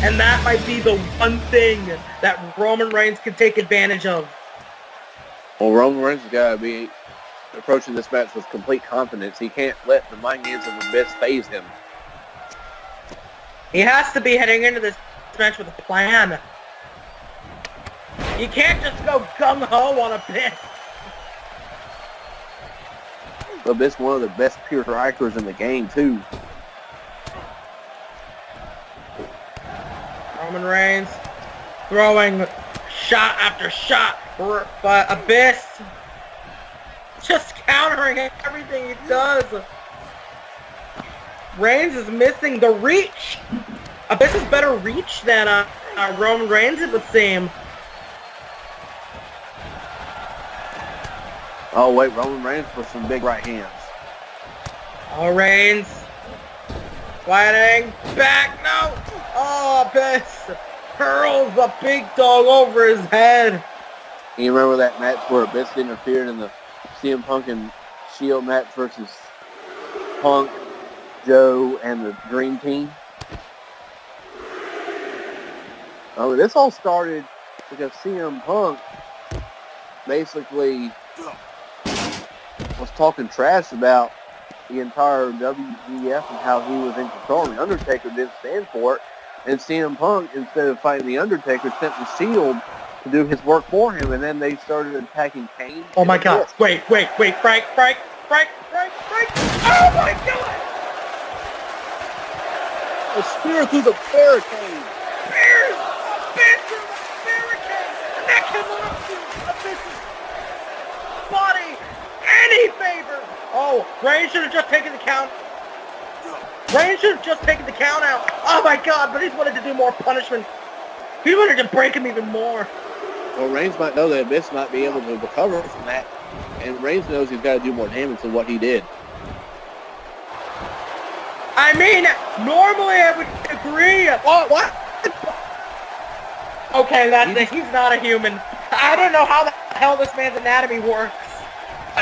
And that might be the one thing that Roman Reigns can take advantage of. Well, Roman Reigns has got to be approaching this match with complete confidence. He can't let the mind games of Abyss phase him. He has to be heading into this match with a plan. You can't just go gung-ho on Abyss. Abyss, one of the best pure strikers in the game, too. Roman Reigns throwing shot after shot, but Abyss just countering everything he does. Reigns is missing the reach. Abyss has better reach than Roman Reigns, it would seem. Oh, wait, Roman Reigns with some big right hands. Oh, Reigns. Sliding back, no. Oh, Abyss hurls the big dog over his head. You remember that match where Abyss interfered in the CM Punk and Shield match versus Punk, Joe, and the Dream Team? Oh, this all started because CM Punk basically was talking trash about the entire WEDF and how he was in control. The Undertaker didn't stand for it. And CM Punk, instead of fighting the Undertaker, sent the Shield to do his work for him. And then they started attacking Kane. Oh my God. Wait. Frank. Oh my God. A spear through the barricade. Spears! Spear through the barricade! And that cannot do Abyss's body any favor! Oh, Reigns should have just taken the count. Reigns should have just taken the count out. Oh my God, but he's wanted to do more punishment. He wanted to break him even more. Well, Reigns might know that Abyss might be able to recover from that. And Reigns knows he's got to do more damage than what he did. I mean, normally I would agree. What? Okay, that's it. He's not a human. I don't know how the hell this man's anatomy works.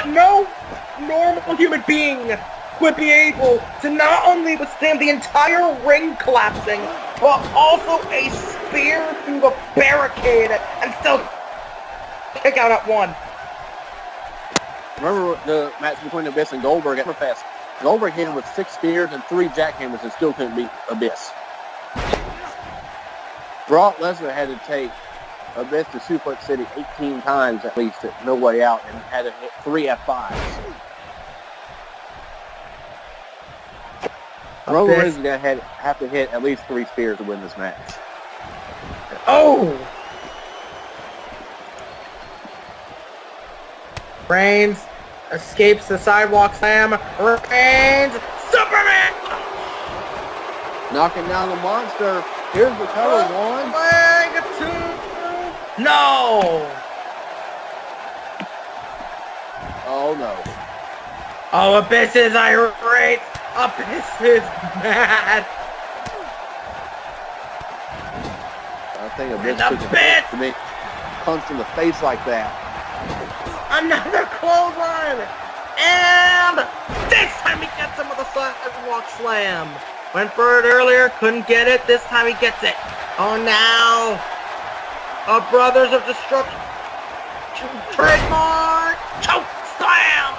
No normal human being would be able to not only withstand the entire ring collapsing, but also a spear through the barricade and still kick out at one. Remember the match between Abyss and Goldberg at Summerfest? Goldberg hit him with 6 spears and 3 jackhammers and still couldn't beat Abyss. Brock Lesnar had to take Abyss to Suplex City 18 times at least at No Way Out and had to hit 3 F5s. Roman Reigns is going to have to hit at least 3 spears to win this match. Oh! Reigns escapes the sidewalk slam. Reigns, Superman! Knocking down the monster. Here's the cover. 1. Leg 2. No! Oh, no. Oh, Abyss is irate. Abyss is mad. I think Abyss took a hit to me. Punched in the face like that. Another clothesline. And this time he gets him with a sidewalk slam. Went for it earlier, couldn't get it. This time he gets it. Oh, now. A Brothers of Destruction trademark choke slam.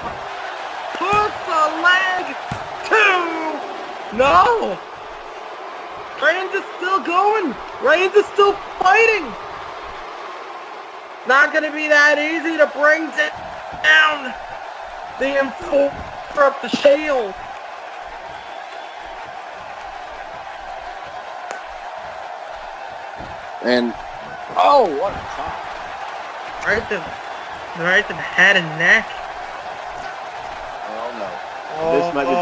Puts a leg 2. No. Reigns is still going. Reigns is still fighting. Not going to be that easy to bring down the enforcer of the Shield. And, oh, what a top. Right to the head and neck. Oh, no. This might be the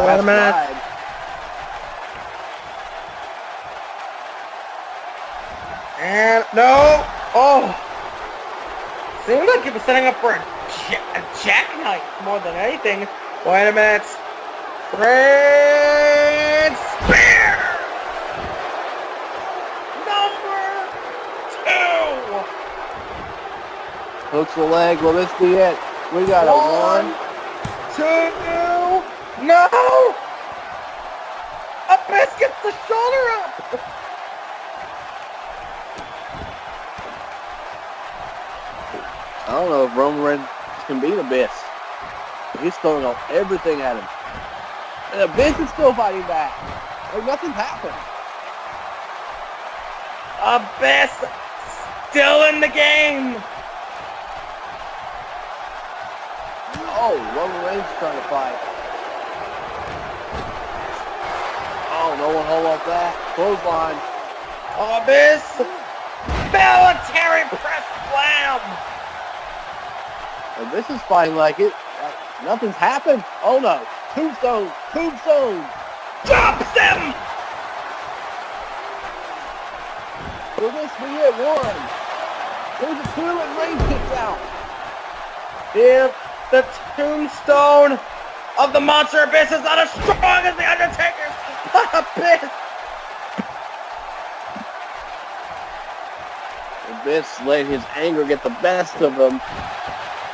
wait a minute. ride. And, no. Oh. Seemed like he was setting up for a jackknife more than anything. Wait a minute. Red Spear! Number 2! Hooks the leg. Will this be it? We got a 1, 2, no! Abyss gets the shoulder up! I don't know if Roman Reigns can beat Abyss. He's throwing off everything at him. And Abyss is still fighting back. Like nothing's happened. Abyss still in the game! Oh, Roman Reigns trying to fight. Oh, no one hold off that. Clothesline. Abyss! Military press slam! Abyss is fighting like it. Nothing's happened. Oh no. Tombstone. Tombstone. Drops him! Will this be it? 1. There's a 2 and Reigns kicks out. If the tombstone of the Monster Abyss is not as strong as the Undertaker's Abyss! Abyss let his anger get the best of him.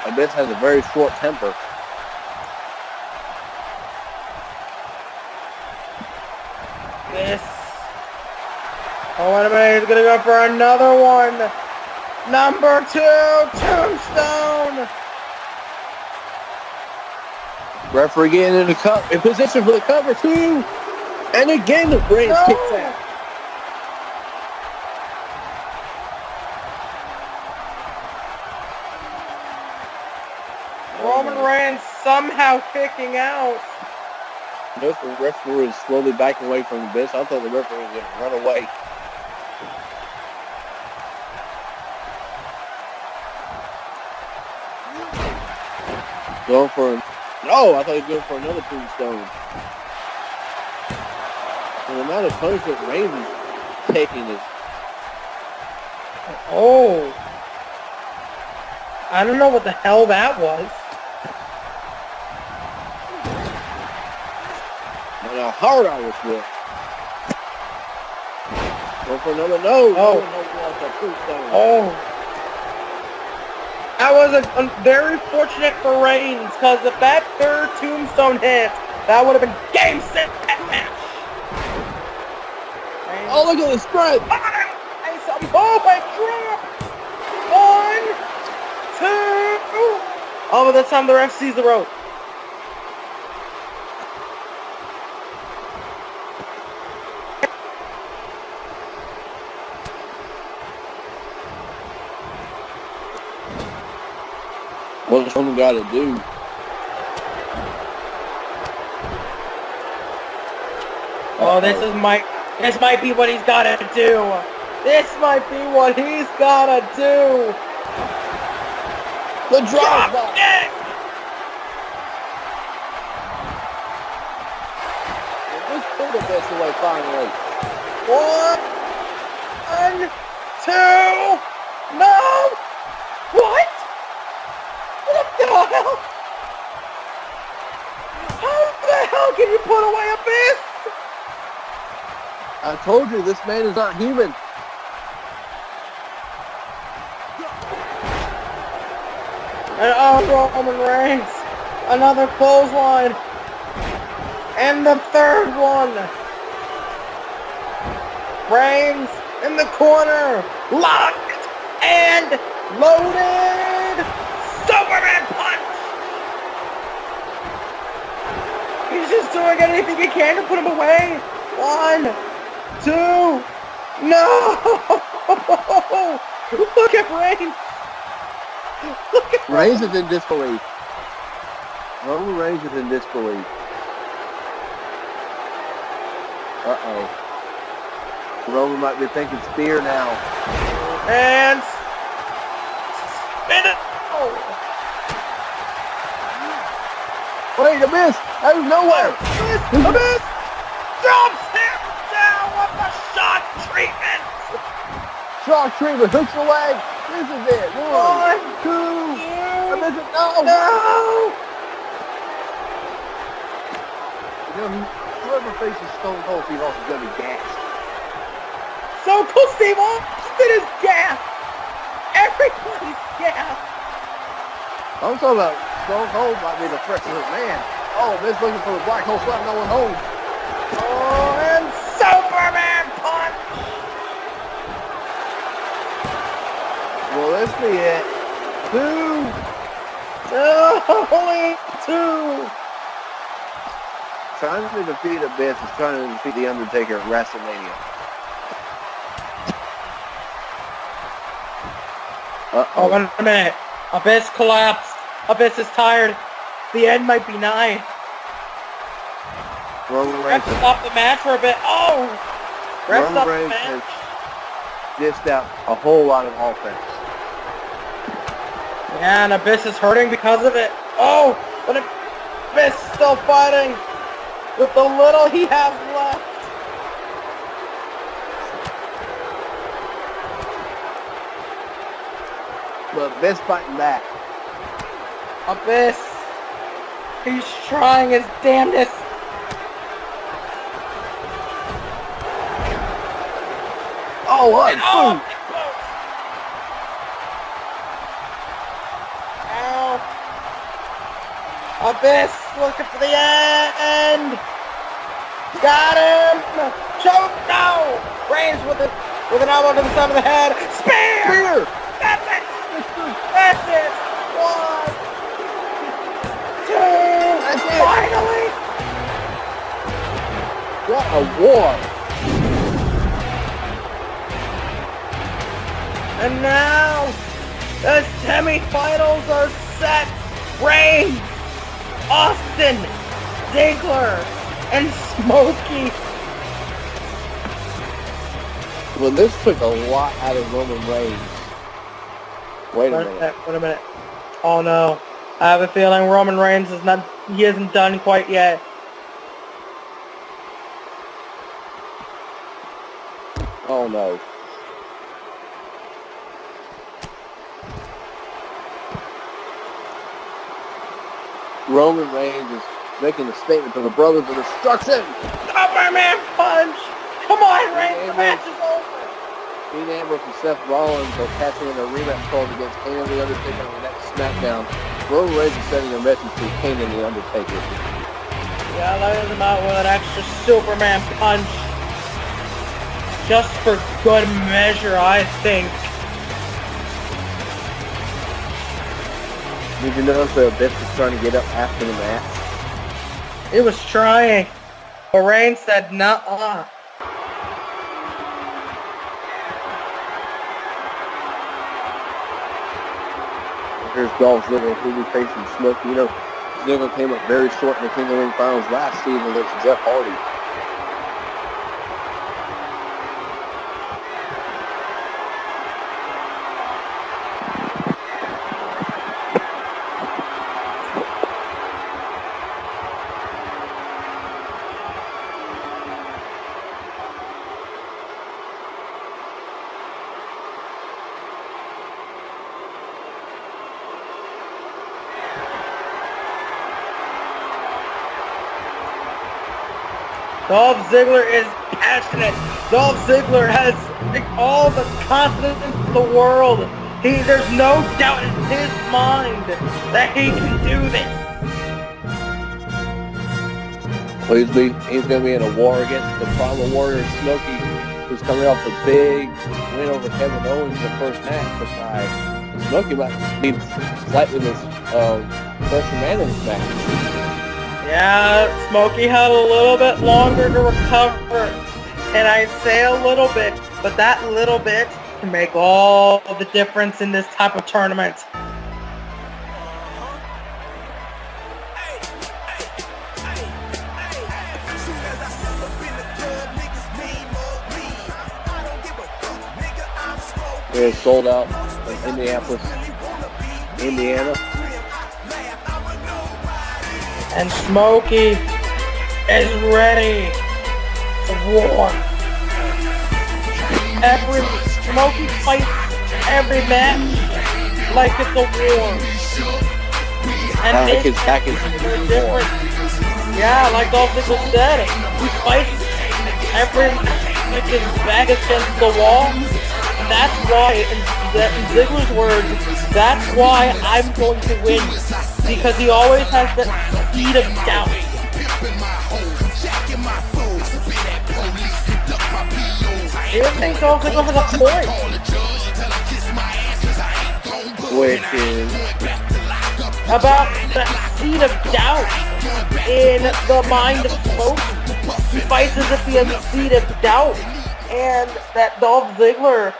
Abyss has a very short temper. Abyss. Oh, wait a minute. He's going to go for another one. Number 2, Tombstone. Referee getting in position for the cover 2. And again, the Reigns kicks out. Roman Reigns somehow kicking out. The referee is slowly backing away from the Abyss. I thought the referee was going to run away. Going for no, I thought he was going for another tombstone. The amount of punishment Reigns is taking is... Oh. I don't know what the hell that was. And how hard I was with. Going for another no. Oh. Oh. That was a very fortunate for Reigns, because if that third tombstone hit, that would have been game, set, match. Oh, look at the spread. Oh, my drop. 1, 2. Oh, but this time the ref sees the rope. What's someone got to do? Oh, this might be what he's got to do. This might be what he's got to do. The drop kick. Let's put the best away finally. 1, 2. No. What? What the hell? How the hell can you put away Abyss? I told you, this man is not human. And oh, Roman Reigns. Another clothesline. And the third one. Reigns in the corner. Locked and loaded. Superman punch! He's just doing anything he can to put him away. 1, 2, no! Look at Reigns! Look at Reigns is in disbelief. Roman Reigns is in disbelief. Uh-oh. Roman might be thinking spear now. And spin it! Wait, Abyss! Out of nowhere! Abyss! Drops him down with the shock treatment! Shock treatment, hooks the leg. This is it. 1, 2. it? No! No! You know, whoever faces Stone Cold Steve Austin is going to be gassed. So cool, Steve Austin is gassed. Everybody's gassed. I'm talking about Stone Cold might be the freshest man. Oh, Vince looking for the black hole slap, no one home. Oh, and Superman punch. Will this be it? 2. Only 2. Trying to defeat Abyss is trying to defeat The Undertaker at WrestleMania. Oh, wait a minute. Abyss collapsed. Abyss is tired. The end might be nigh. Roman Reigns Ref stop the match for a bit. Oh! Ref stop the match. Dished out a whole lot of offense. Yeah, and Abyss is hurting because of it. Oh! But Abyss still fighting with the little he has left. But Abyss fighting back. Abyss. He's trying his damnedest. Oh, what? Ow! Abyss looking for the end. Got him. Choke. No. Reigns with an elbow to the side of the head. Spear. That's it. That's it. 1, 2. That's it. Finally. What a war. And now the semifinals are set. Reigns, Austin, Ziggler, and Smokey. Well, this took a lot out of Roman Reigns. Wait a minute. Oh no. I have a feeling Roman Reigns he isn't done quite yet. Oh no. Roman Reigns is making a statement to the Brothers of Destruction. Superman punch! Come on, Reigns, the match is over! Dean Ambrose and Seth Rollins are catching in a rematch called against Kane and The Undertaker on the next SmackDown. Roman Reigns is sending a message to Kane and The Undertaker. Yeah, laying him out with an extra Superman punch. Just for good measure, I think. Did you notice that Abyss was trying to get up after the match? He was trying, but Reigns said, nuh-uh. Here's Dolph Ziggler, who will be facing Smokey. You know, Ziggler came up very short in the King of the Ring finals last season against Jeff Hardy. Dolph Ziggler is passionate. Dolph Ziggler has all the confidence in the world. There's no doubt in his mind that he can do this. He's going to be in a war against the Primal Warrior Smokey, who's coming off a big win over Kevin Owens in the first match. But Smokey might be slightly this pressure man in this match. Yeah, Smokey had a little bit longer to recover, and I'd say a little bit, but that little bit can make all the difference in this type of tournament. It's sold out in Indianapolis, Indiana. And Smokey is ready to war. Smokey fights every match like it's a war. And like his back is different. Yeah, like Dolph Ziggler said, he fights every like his back against the wall. And that's why, in Ziggler's words, that's why I'm going to win. Because he always has that seed of doubt. Do you think Dolph Ziggler has a point? which is About that seed of doubt in the mind of Smokey. He fights as if he has a seed of doubt, and that Dolph Ziggler,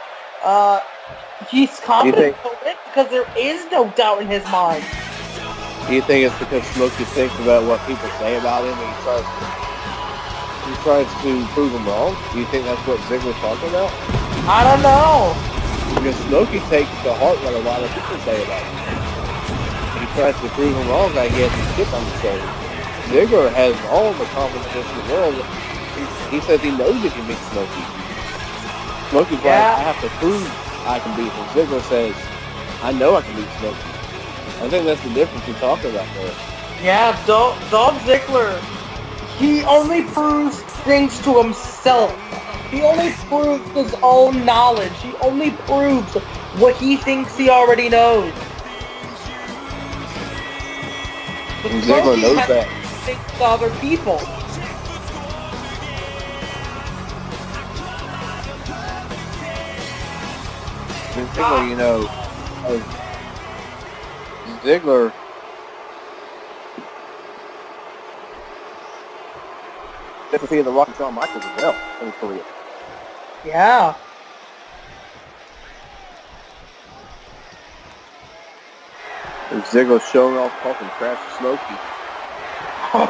he's confident to win because there is no doubt in his mind. do you think it's because Smokey thinks about what people say about him and he tries to prove them wrong? Do you think that's what Ziggler's talking about? I don't know. Because Smokey takes to heart what a lot of people say about him. He tries to prove them wrong by he has a chip on his shoulder. Ziggler has all the confidence in the world. He says he knows he can beat Smokey. Smokey's like, I have to prove I can beat him. Ziggler says, I know I can beat Smokey. I think that's the difference you're talking about there. Yeah, Dolph Ziggler, he only proves things to himself. He only proves his own knowledge. He only proves what he thinks he already knows. But Ziggler knows that. Think to other people. Ziggler, you know, Ziggler defeated The Rock and Shawn Michaels as well in his career. Yeah. And Ziggler showing off talking trash to Smokey. Oh,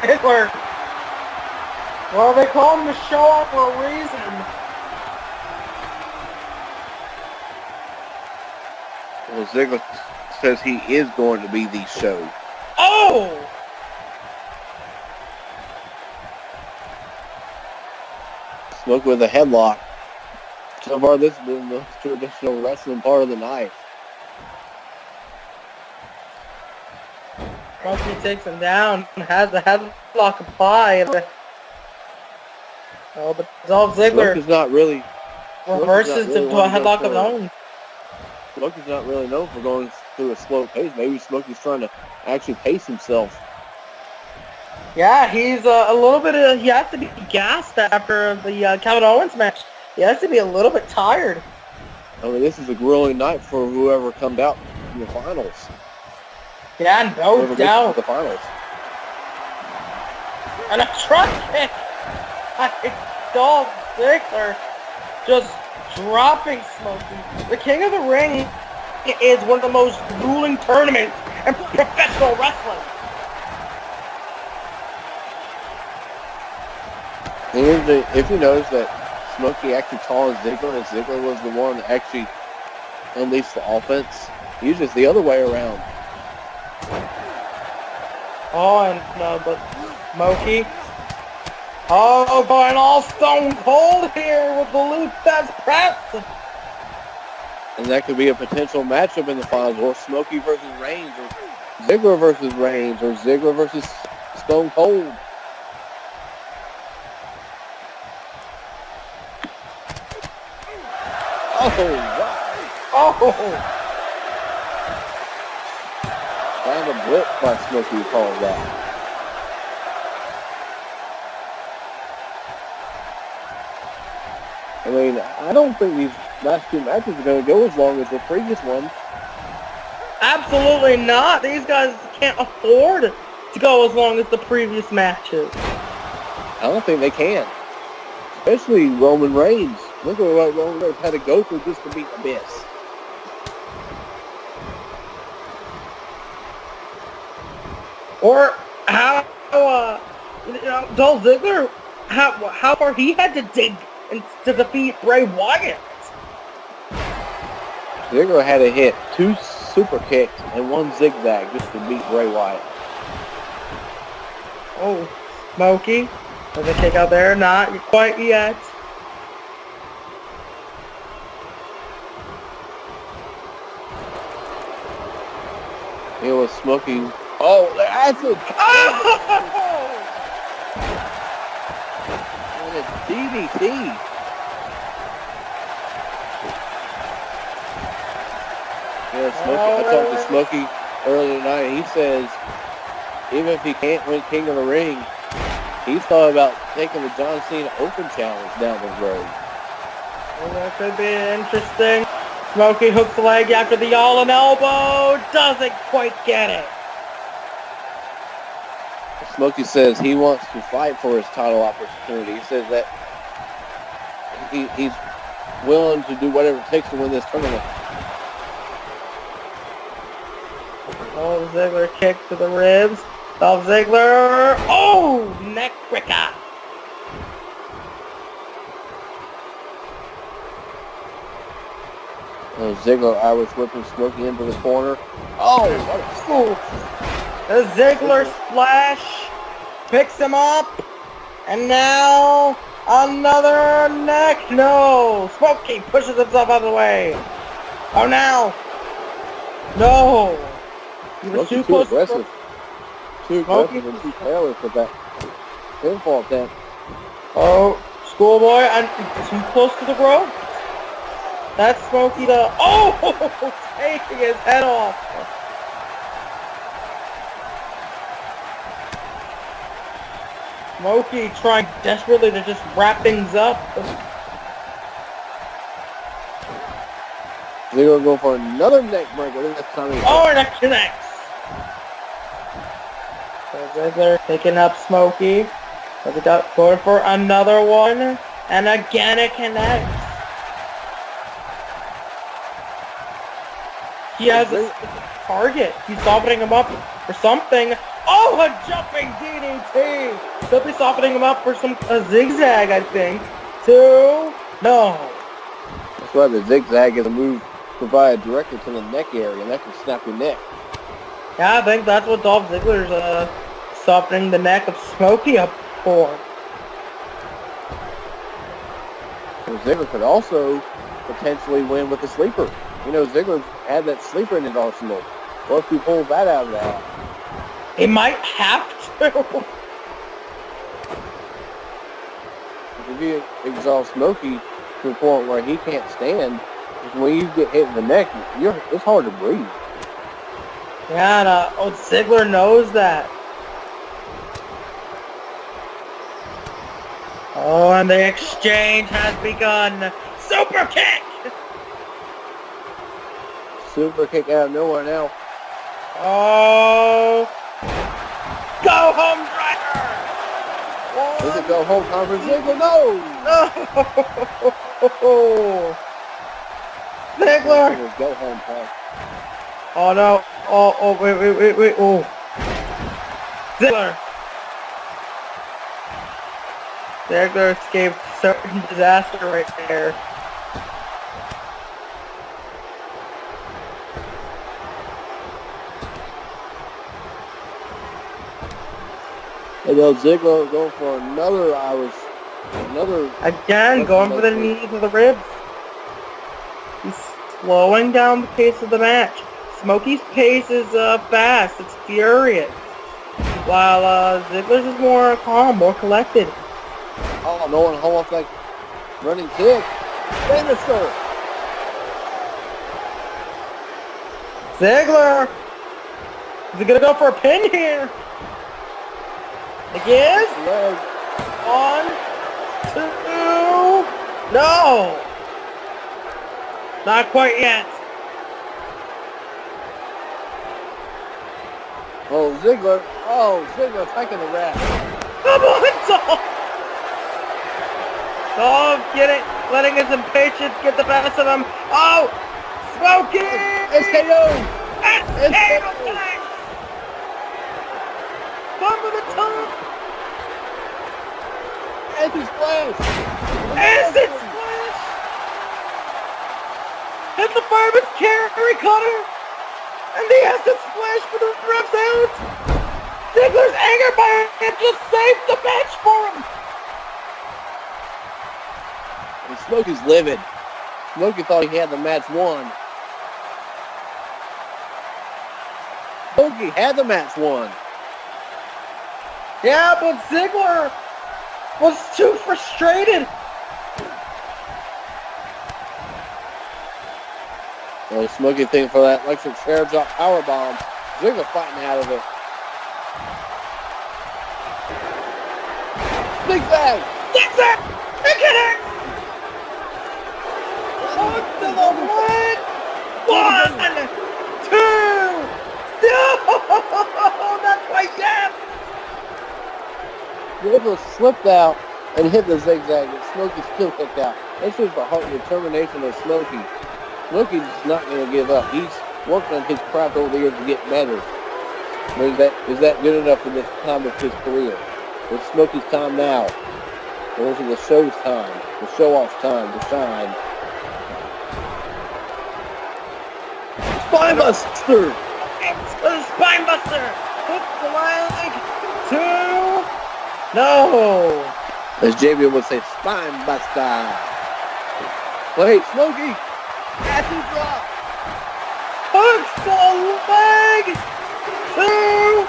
Ziggler. Well, they call him the show off for a reason. Well, Ziggler says he is going to be the show. Oh! Smokey with a headlock. So far, this has been the traditional wrestling part of the night. Smokey takes him down, has the headlock applied. Oh, but Dolph Ziggler Smokey's not really reverses into a headlock of his own. Smokey's not really known for going through a slow pace. Maybe Smokey's trying to actually pace himself. Yeah, he's a little bit. He has to be gassed after the Kevin Owens match. He has to be a little bit tired. I mean, this is a grueling night for whoever comes out in the finals. Yeah, no doubt. The finals. And a truck kick. Dolph Ziggler just dropping Smokey. The King of the Ring is one of the most grueling tournaments in professional wrestling. And if you notice that Smokey actually called Ziggler, and Ziggler was the one that actually unleashed the offense. Usually it's the other way around. Oh, and no, but Smokey. Oh, going all stone cold here with the Luthez press. And that could be a potential matchup in the finals, or Smokey versus Reigns, or Ziggler versus Reigns, or Ziggler versus Stone Cold. Oh, wow. Oh! Kind of blitz by Smokey calls that. I mean, I don't think these last two matches are going to go as long as the previous ones. Absolutely not. These guys can't afford to go as long as the previous matches. I don't think they can. Especially Roman Reigns. Look at what Roman Reigns had to go through just to beat Abyss. Or how, Dolph Ziggler, how far he had to dig to defeat Bray Wyatt. Ziggler had to hit 2 super kicks and 1 zigzag just to beat Bray Wyatt. Oh, Smokey. There's a kick out there. Not quite yet. It was Smokey. Oh, that's a and a DDT. Yeah, Smokey. I talked to Smokey earlier tonight, and he says even if he can't win King of the Ring, he's thought about taking the John Cena Open Challenge down the road. Well, that could be interesting. Smokey hooks the leg after the all-in elbow. Doesn't quite get it. Smokey says he wants to fight for his title opportunity. He says that he's willing to do whatever it takes to win this tournament. Oh, Ziggler kick to the ribs. Dolph Ziggler. Oh, neck breaker. Ziggler Irish whipping Smokey into the corner. Oh, what a The Ziggler splash picks him up. And now another neck. No. Smokey pushes himself out of the way. Oh, now. No. He was too close. Aggressive. Too aggressive and too careless with that pinfall attempt. Oh, schoolboy, and too close to the rope. That's Smokey to, taking his head off. Smokey trying desperately to just wrap things up. Ziggler going for another neck breaker. This time and it connects. So Ziggler picking up Smokey. So they got going for another one. And again it connects. He has a target. He's softening him up for something. Oh, a jumping DDT. He'll be softening him up for a zigzag, I think. No. That's why the zigzag is a move provided directly to the neck area, and that can snap your neck. Yeah, I think that's what Dolph Ziggler's softening the neck of Smokey up for. So Ziggler could also potentially win with the sleeper. You know, Ziggler had that sleeper in his arsenal. What if he pulls that out of the hat? He might have to. If you exhaust Smokey to the point where he can't stand, when you get hit in the neck, it's hard to breathe. Yeah, and Ziggler knows that. Oh, and the exchange has begun. Super kick! Super kick out of nowhere now. Oh. Go home driver! Is it go home time for Ziggler? No! Oh. Ziggler! Go home time. Oh no. Wait. Oh. Ziggler. Ziggler escaped certain disaster right there. And now Ziggler going for another Again, going for the knee to the ribs. He's slowing down the pace of the match. Smokey's pace is fast. It's furious. While Ziggler's is more calm, more collected. Oh, no one hold off like running kick. Finisher. Ziggler! Is he gonna go for a pin here? Again? 1, 2. No! Not quite yet. Oh, Ziggler taking the rap. Come on, Dolph! Dolph, letting his impatience get the best of him. Oh! Smokey! SKO! SKO tonight! Come to the top! Anti-splash! Anti-splash! Hit the fireman's carry cutter! And the acid splash for the ref's out! Ziggler's anger by it just saved the match for him! And Smokey's livid. Smokey thought he had the match won. Smokey had the match won. Yeah, but Ziggler was too frustrated. Well, Smokey thinking for that electric chair drop powerbomb. Ziggler fighting out of it. Zigzag! Zigzag! It! Hook to the leg! 1, 2! No! Not quite yet! Ziggler slipped out and hit the zigzag, and Smokey still kicked out. This is the heart and determination of Smokey. Smokey's not going to give up. He's worked on his craft over the years to get better. But is that good enough for this time of his career? It's Smokey's time now. Or is it the show's time? The show-off's time to shine. Spinebuster! Spinebuster! Hook the leg! 2! No! As JB would say, Spinebuster! Wait, Smokey! Acid drop! Hooks the leg! 2!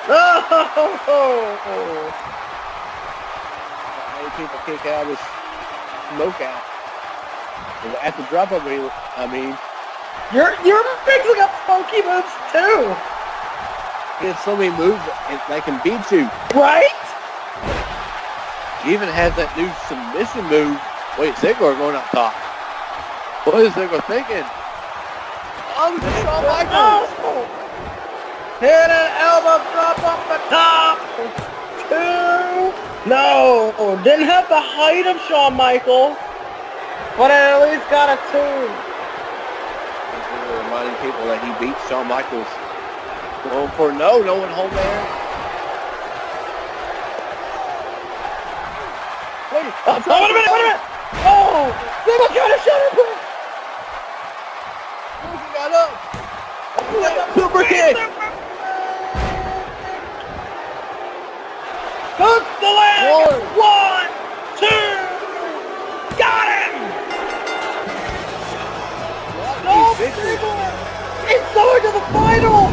No! Many people kick out of this smoke out. At the drop of it, I mean. You're mixing up funky moves too! He has so many moves that can beat you. Right? He even has that new submission move. Wait, Ziggler going up top. What is Ziggler thinking? Oh, this is Shawn Michaels! Oh. Hit an elbow drop off the top! 2! No! Didn't have the height of Shawn Michaels, but at least got a 2. Reminding people that he beat Shawn Michaels. Going for no one home there. Wait a minute! Oh! Ziggler got a shutter punch! He got up! Super kick! Hook the leg! 1, 2! Got him! No, Ziggler! It's going to the final!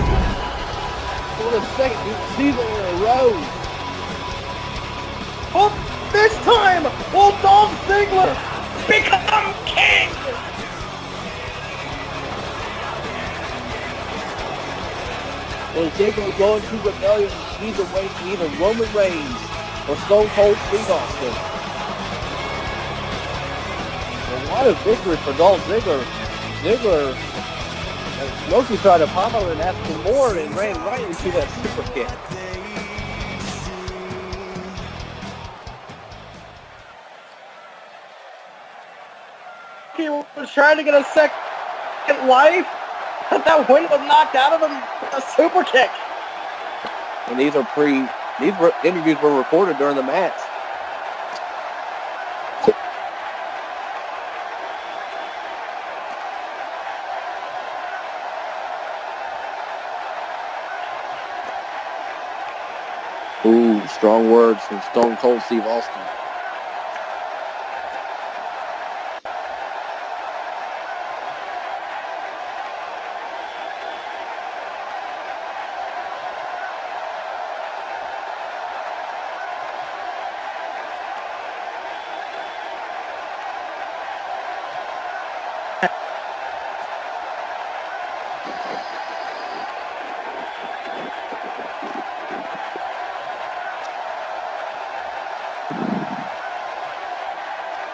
For the second season in a row. Oh, this time, will Dolph Ziggler become king? When Ziggler going to rebellion, he's awaiting either Roman Reigns or Stone Cold Steve Austin. And what a victory for Dolph Ziggler. Ziggler and Smokey tried to pop him and ask for more and ran right into that super kick. He was trying to get a second life, but that win was knocked out of him with a super kick. And these interviews were recorded during the match. Ooh, strong words from Stone Cold Steve Austin.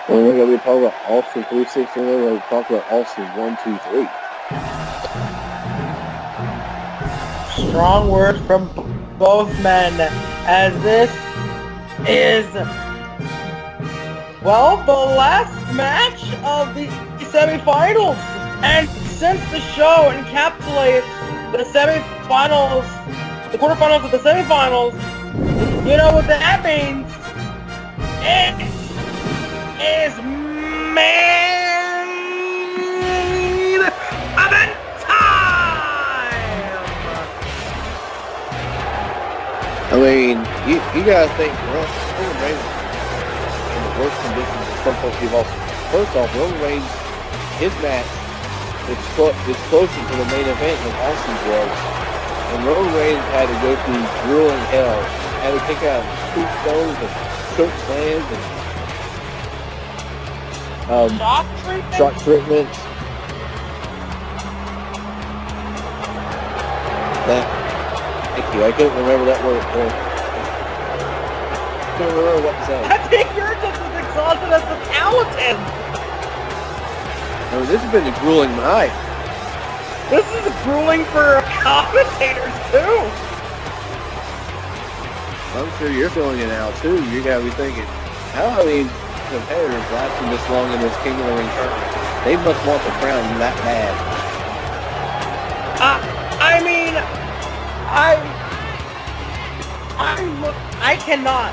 Well, we're going to be talking about Austin 360, and then we're going to talk about Austin 123. Strong words from both men, as this is, well, the last match of the semifinals. And since the show encapsulates the semifinals, the quarterfinals of the semifinals, you know what that means? It is main event time! I mean, you gotta think, Roman Reigns in the worst conditions of Stone Cold Steve Austin. First off, Roman Reigns, his match is closer to the main event than Austin's was. And Roman Reigns had to go through grueling hell. Had to kick out tombstones and choke slams and shock treatments. Thank you. I couldn't remember that word. I couldn't remember what to say. I think you're just as exhausted as the Paladin. No, this has been a grueling night. This is grueling for commentators too. I'm sure you're feeling it now too. You gotta be thinking, how are these competitors lasting this long in this King of the Ring tournament? They must want the crown that bad. I cannot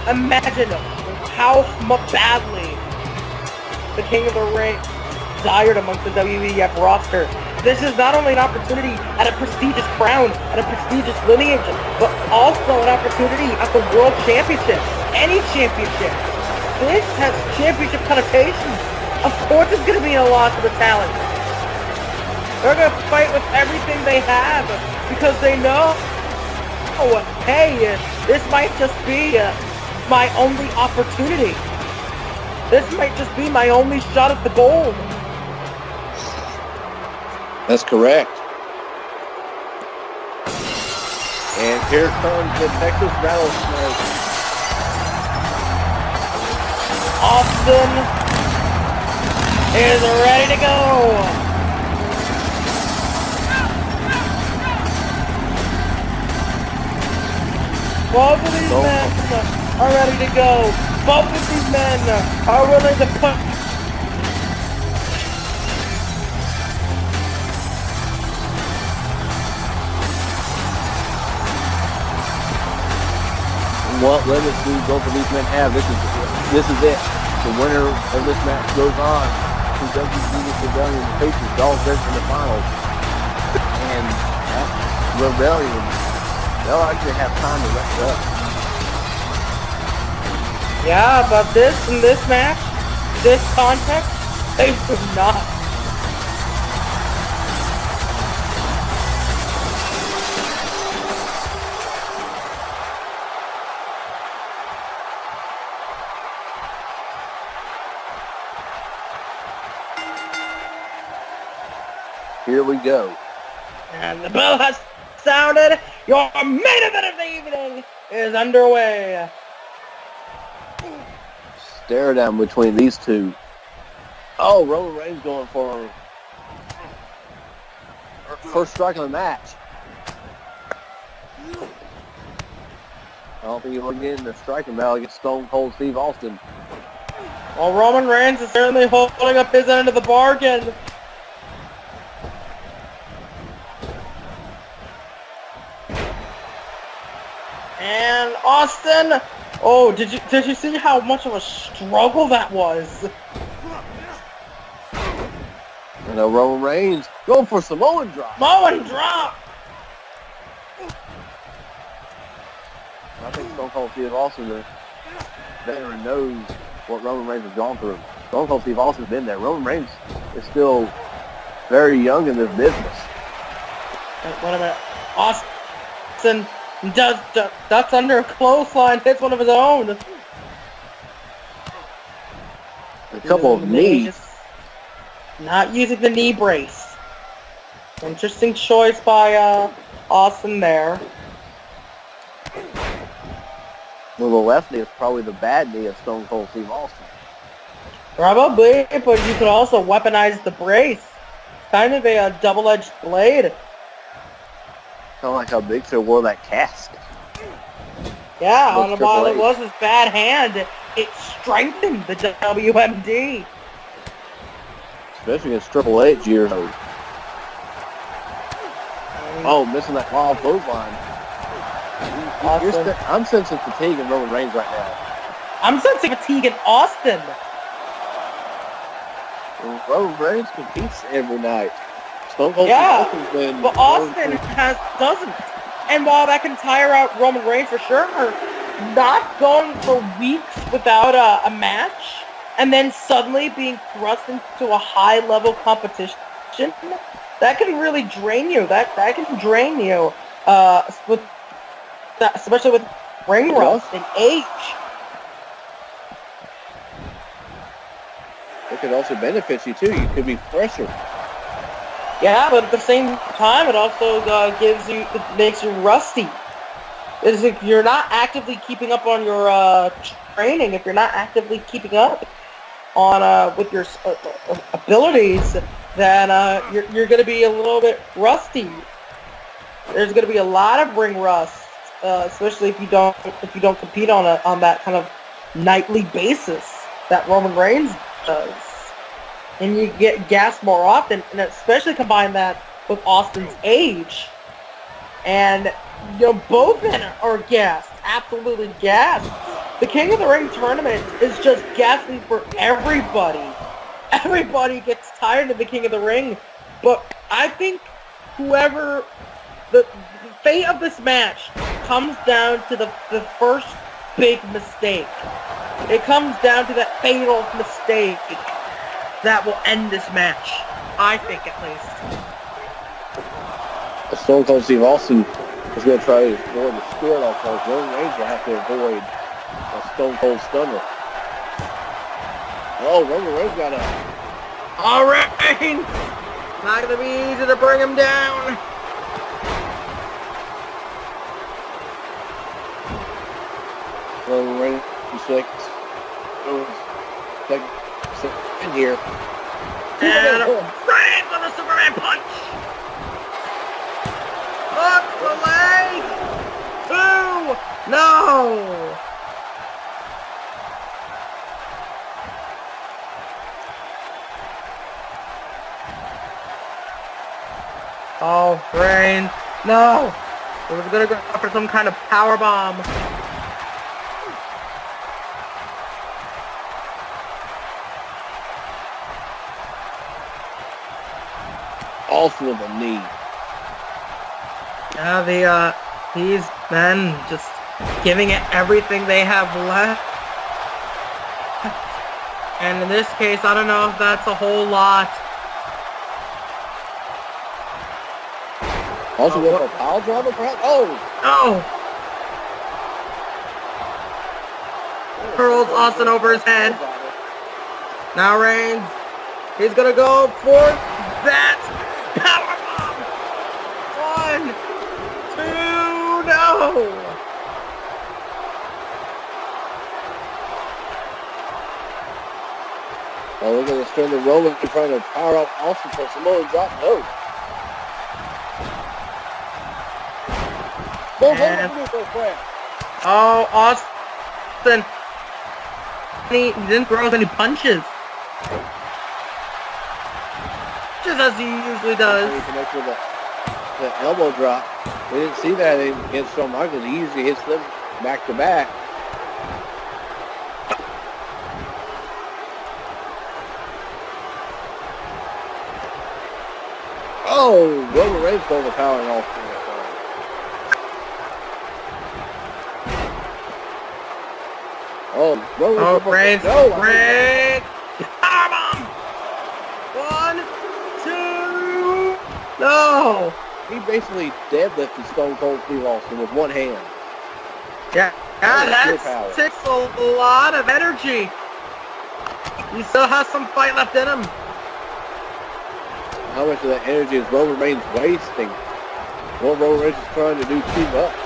imagine how badly the King of the Ring desired amongst the WEDF roster. This is not only an opportunity at a prestigious crown, at a prestigious lineage, but also an opportunity at the World Championship, any championship. This has championship connotations. Of course it's going to be a loss of the talent. They're going to fight with everything they have because they know, oh, hey, this might just be my only opportunity. This might just be my only shot at the gold. That's correct. And here comes the Texas Rattlesnake. Austin is ready to go. Both of these men are ready to go. Both of these men are willing to put... What limits do both of these men have? This is it. The winner of this match goes on to WCW Rebellion and faces Dolph Ziggler in the finals. And that Rebellion, they'll actually have time to rest up. Yeah, but in this match, this context, they do not. Here we go. And the bell has sounded. Your main event of the evening is underway. Stare down between these two. Oh, Roman Reigns going for first strike of the match. I don't think he will get in the striking battle against Stone Cold Steve Austin. Well, Roman Reigns is certainly holding up his end of the bargain. And Austin, oh, did you see how much of a struggle that was? You know, Roman Reigns going for Samoan drop. Samoan drop. I think Stone Cold Steve Austin, the veteran, knows what Roman Reigns has gone through. Stone Cold Steve Austin's been there. Roman Reigns is still very young in this business. Wait a minute, Austin ducks under a clothesline, hits one of his own. A couple of knees. Not using the knee brace. Interesting choice by Austin there. Well, the left knee is probably the bad knee of Stone Cold Steve Austin. Probably, but you could also weaponize the brace. Kind of a double-edged blade. Kind of like how Big Show wore that cast. Yeah, and while it was his bad hand, it strengthened the WMD. Especially against Triple H years old. Oh, missing that wild clothesline. I'm sensing fatigue in Roman Reigns right now. I'm sensing fatigue in Austin. Roman Reigns competes every night. Stone Cold Austin's been, but Austin doesn't. And while that can tire out Roman Reigns for sure, not going for weeks without a match, and then suddenly being thrust into a high-level competition, that can really drain you. That can drain you. with that, especially with ring rust and age. It could also benefit you too. You could be fresher. Yeah, but at the same time, it also makes you rusty. Is if you're not actively keeping up on your training, if you're not actively keeping up on with your abilities, then you're going to be a little bit rusty. There's going to be a lot of ring rust, especially if you don't compete on that kind of nightly basis that Roman Reigns does, and you get gassed more often, and especially combine that with Austin's age, and both men are gassed, absolutely gassed. The King of the Ring tournament is just gassing for everybody. Everybody gets tired of the King of the Ring, but I think the fate of this match comes down to the first big mistake. It comes down to that fatal mistake that will end this match. I think, at least. Stone Cold Steve Austin is going to try to avoid the spirit off of Roman Reigns will have to avoid a Stone Cold Stunner. Oh, Roman Reigns got up. All right. Not going to be easy to bring him down. Roman Reigns second here. And Reigns with a Superman punch. Hook the leg. 2. No. Oh, Reigns. No. He was going to go for some kind of power bomb. Also with a knee. Yeah, these men just giving it everything they have left. And in this case, I don't know if that's a whole lot. Also with a pile driver, perhaps? Oh! No! Curls Austin over his head. Now Reigns. He's gonna go for that powerbomb. 1, 2, no! Oh, look at this turn the Roman trying to power up Austin for some more drop. No. Oh, Austin. He didn't throw any punches. Just as he usually does. He connects with the elbow drop. We didn't see that against Shawn Michaels. He usually hits them back to back. Oh, Roman Reigns overpowering all three. Oh, Reigns. No, Reigns. Powerbomb. 1, 2. No. He basically deadlifted Stone Cold Steve Austin with one hand. Yeah, that takes a lot of energy. He still has some fight left in him. How much of that energy is Roman Reigns wasting? Well, Roman Reigns is trying to do too much.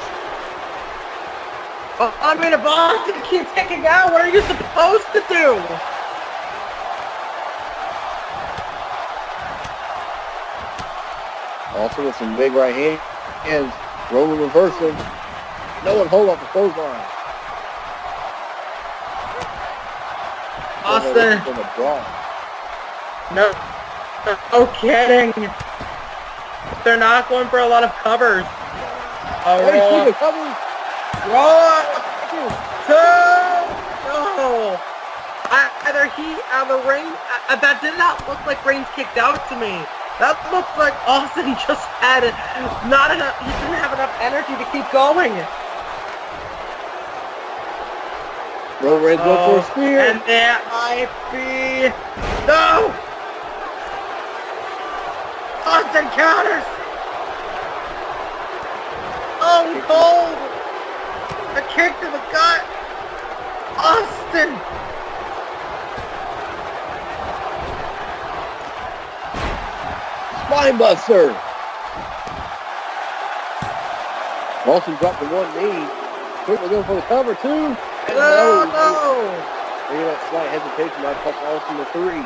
Well, I mean, if Austin keeps kicking out, what are you supposed to do? Also with some big right hands. Roman reversing. No one hold off the clothesline. Austin. No kidding. They're not going for a lot of covers. The covers. 1, 2. No. Either Reigns. That did not look like Reigns kicked out to me. That looks like Austin just had not enough. He didn't have enough energy to keep going. Roman Reigns going for a spear. And that might be no. Austin counters. Stone Cold! A kick to the gut! Austin! Spinebuster! Austin dropped to one knee. Quickly going for the cover, too. And no! Maybe that slight hesitation might cost Austin the 3.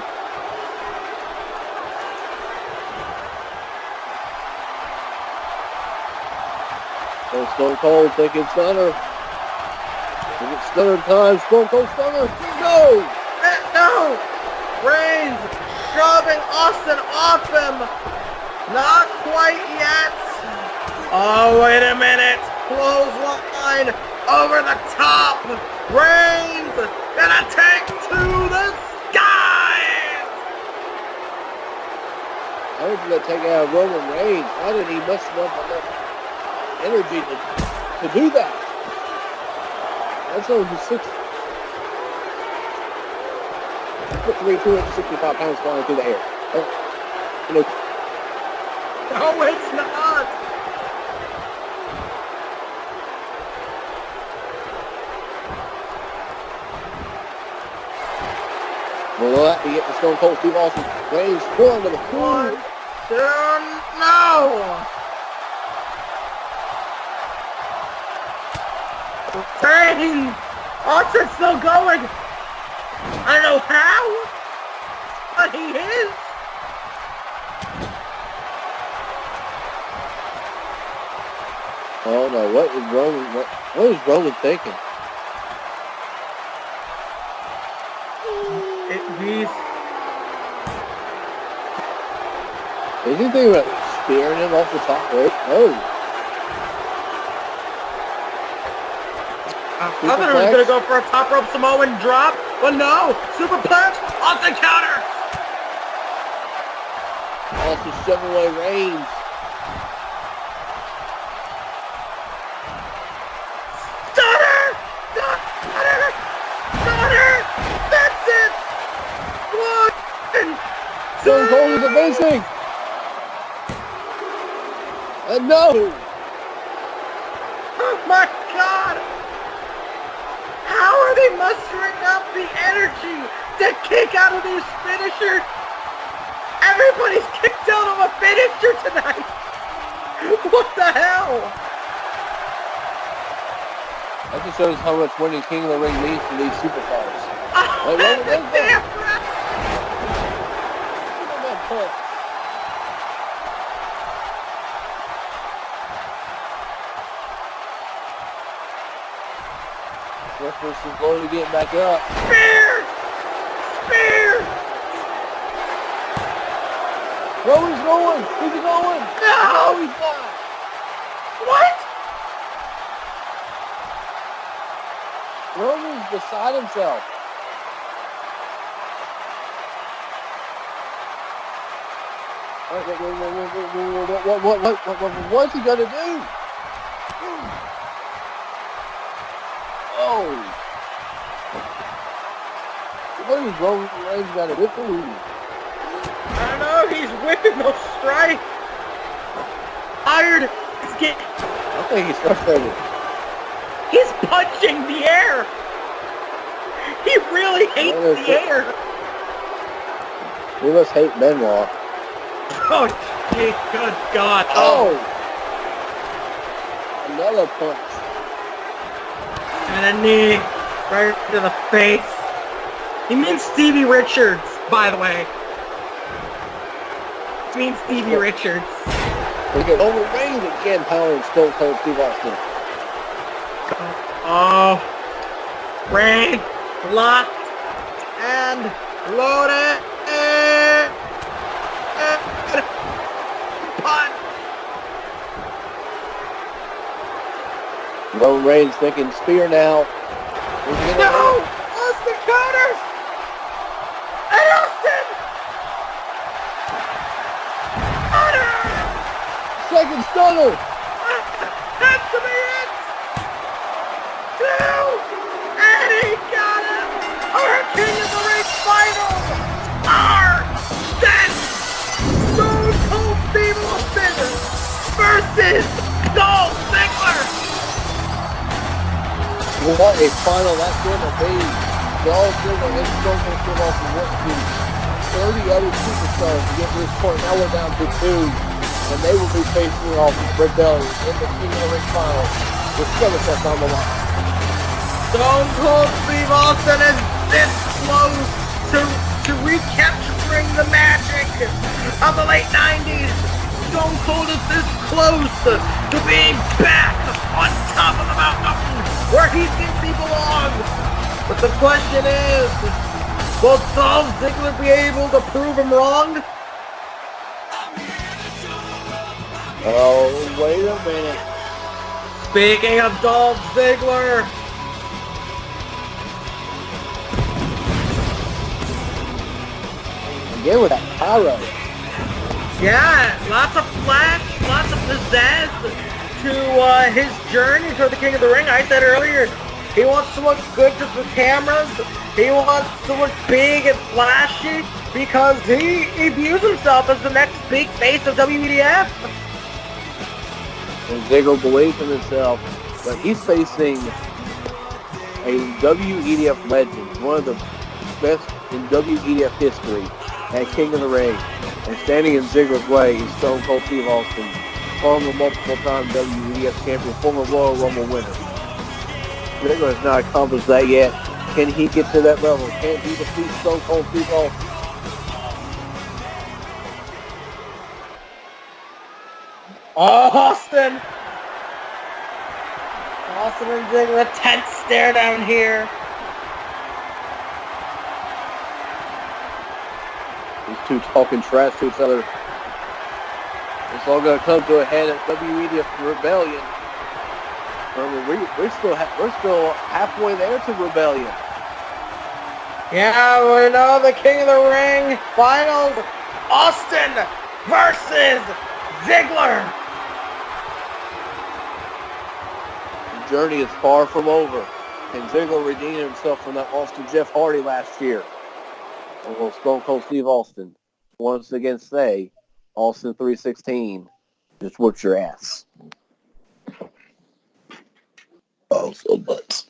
So Stone Cold thinking stunner. Is it stunner time? Stone Cold stunner. No! No! Reigns shoving Austin off him. Not quite yet. Oh, wait a minute. Clothesline over the top. Reigns gonna take to the skies. How did that take out Roman Reigns? How did he mess up enough energy to do that? That's over 265 pounds flying through the air. No, it's not. Will that be it for Stone Cold Steve Austin? Reigns pulling to the floor. 1, 2, no! Reigns! Austin's still going! I don't know how, but he is! Oh no, what is Roman thinking? Is he thinking about spearing him off the top rope? No. I thought he was going to go for a top rope Samoan drop, but no! Superplex off the counter! Also shoving away Reigns. Stunner! Stunner! Stunner! That's it! 1, 2! Stone Cold is advancing! And no! Oh my God! How are they mustering up the energy to kick out of these finishers? Everybody's kicked out of a finisher tonight! What the hell? That just shows how much winning King of the Ring means to these superstars. Oh, that's a damn right! Look at that punch. Reference is slowly getting back up. Spear! Spear! Roman's going! He's going! No! He's not! What? Roman's beside himself. What's he gonna do? Oh! What is Roman Reigns got to do? I don't know, he's whipping those strikes. Tired. I think he's frustrated. He's punching the air. He really hates the air. He must hate Benoit. Oh, gee, good God. Oh! Another punch. And a knee right to the face. He means Stevie Richards, by the way. He means Stevie Richards. We get over Reigns again, powering Stone Cold Steve Austin. Oh. Reigns locked and loaded. Punch. Roman Reigns thinking spear now. No! Austin counters! And Austin! Cutter! Second stunner! That's to be it! 2! And he got it! Our King of the Ring final! Our Stone Cold Steve Austin versus Dolph Ziggler! What a final that's going to be. Dolph Ziggler and Stone Cold Steve Austin went to 30 other superstars to get to this point. Now we're down to 2, and they will be facing off Rebellion in the King of the Ring final with Summerfest on the line. Stone Cold Steve Austin is this close to recapturing the magic of the late 90s. Stone Cold is this close to being back on top of the mountain where he thinks he belongs. But the question is, will Dolph Ziggler be able to prove him wrong? Oh, wait a minute. Speaking of Dolph Ziggler, again with that pyro. yeah, lots of flash, lots of pizzazz to his journey toward the King of the Ring. I said earlier, he wants to look good to the cameras. He wants to look big and flashy because he views himself as the next big face of WEDF. And Ziggler believes in himself, but he's facing a WEDF legend, one of the best in WEDF history at King of the Ring. And standing in Ziggler's way is Stone Cold Steve Austin, former multiple-time WEDF champion, former Royal Rumble winner. Ziggler has not accomplished that yet. Can he get to that level? Can he defeat Stone Cold Steve Austin? Austin and Ziggler, a tense stare down here. These two talking trash to each other. It's all going to come to a head at WEDF Rebellion. We're still halfway there to Rebellion. Yeah, we know the King of the Ring finals. Austin versus Ziggler. The journey is far from over. Can Ziggler redeem himself from that loss to Jeff Hardy last year? Or will Stone Cold Steve Austin once again say, Austin 316, just whoop your ass? Oh, so butts.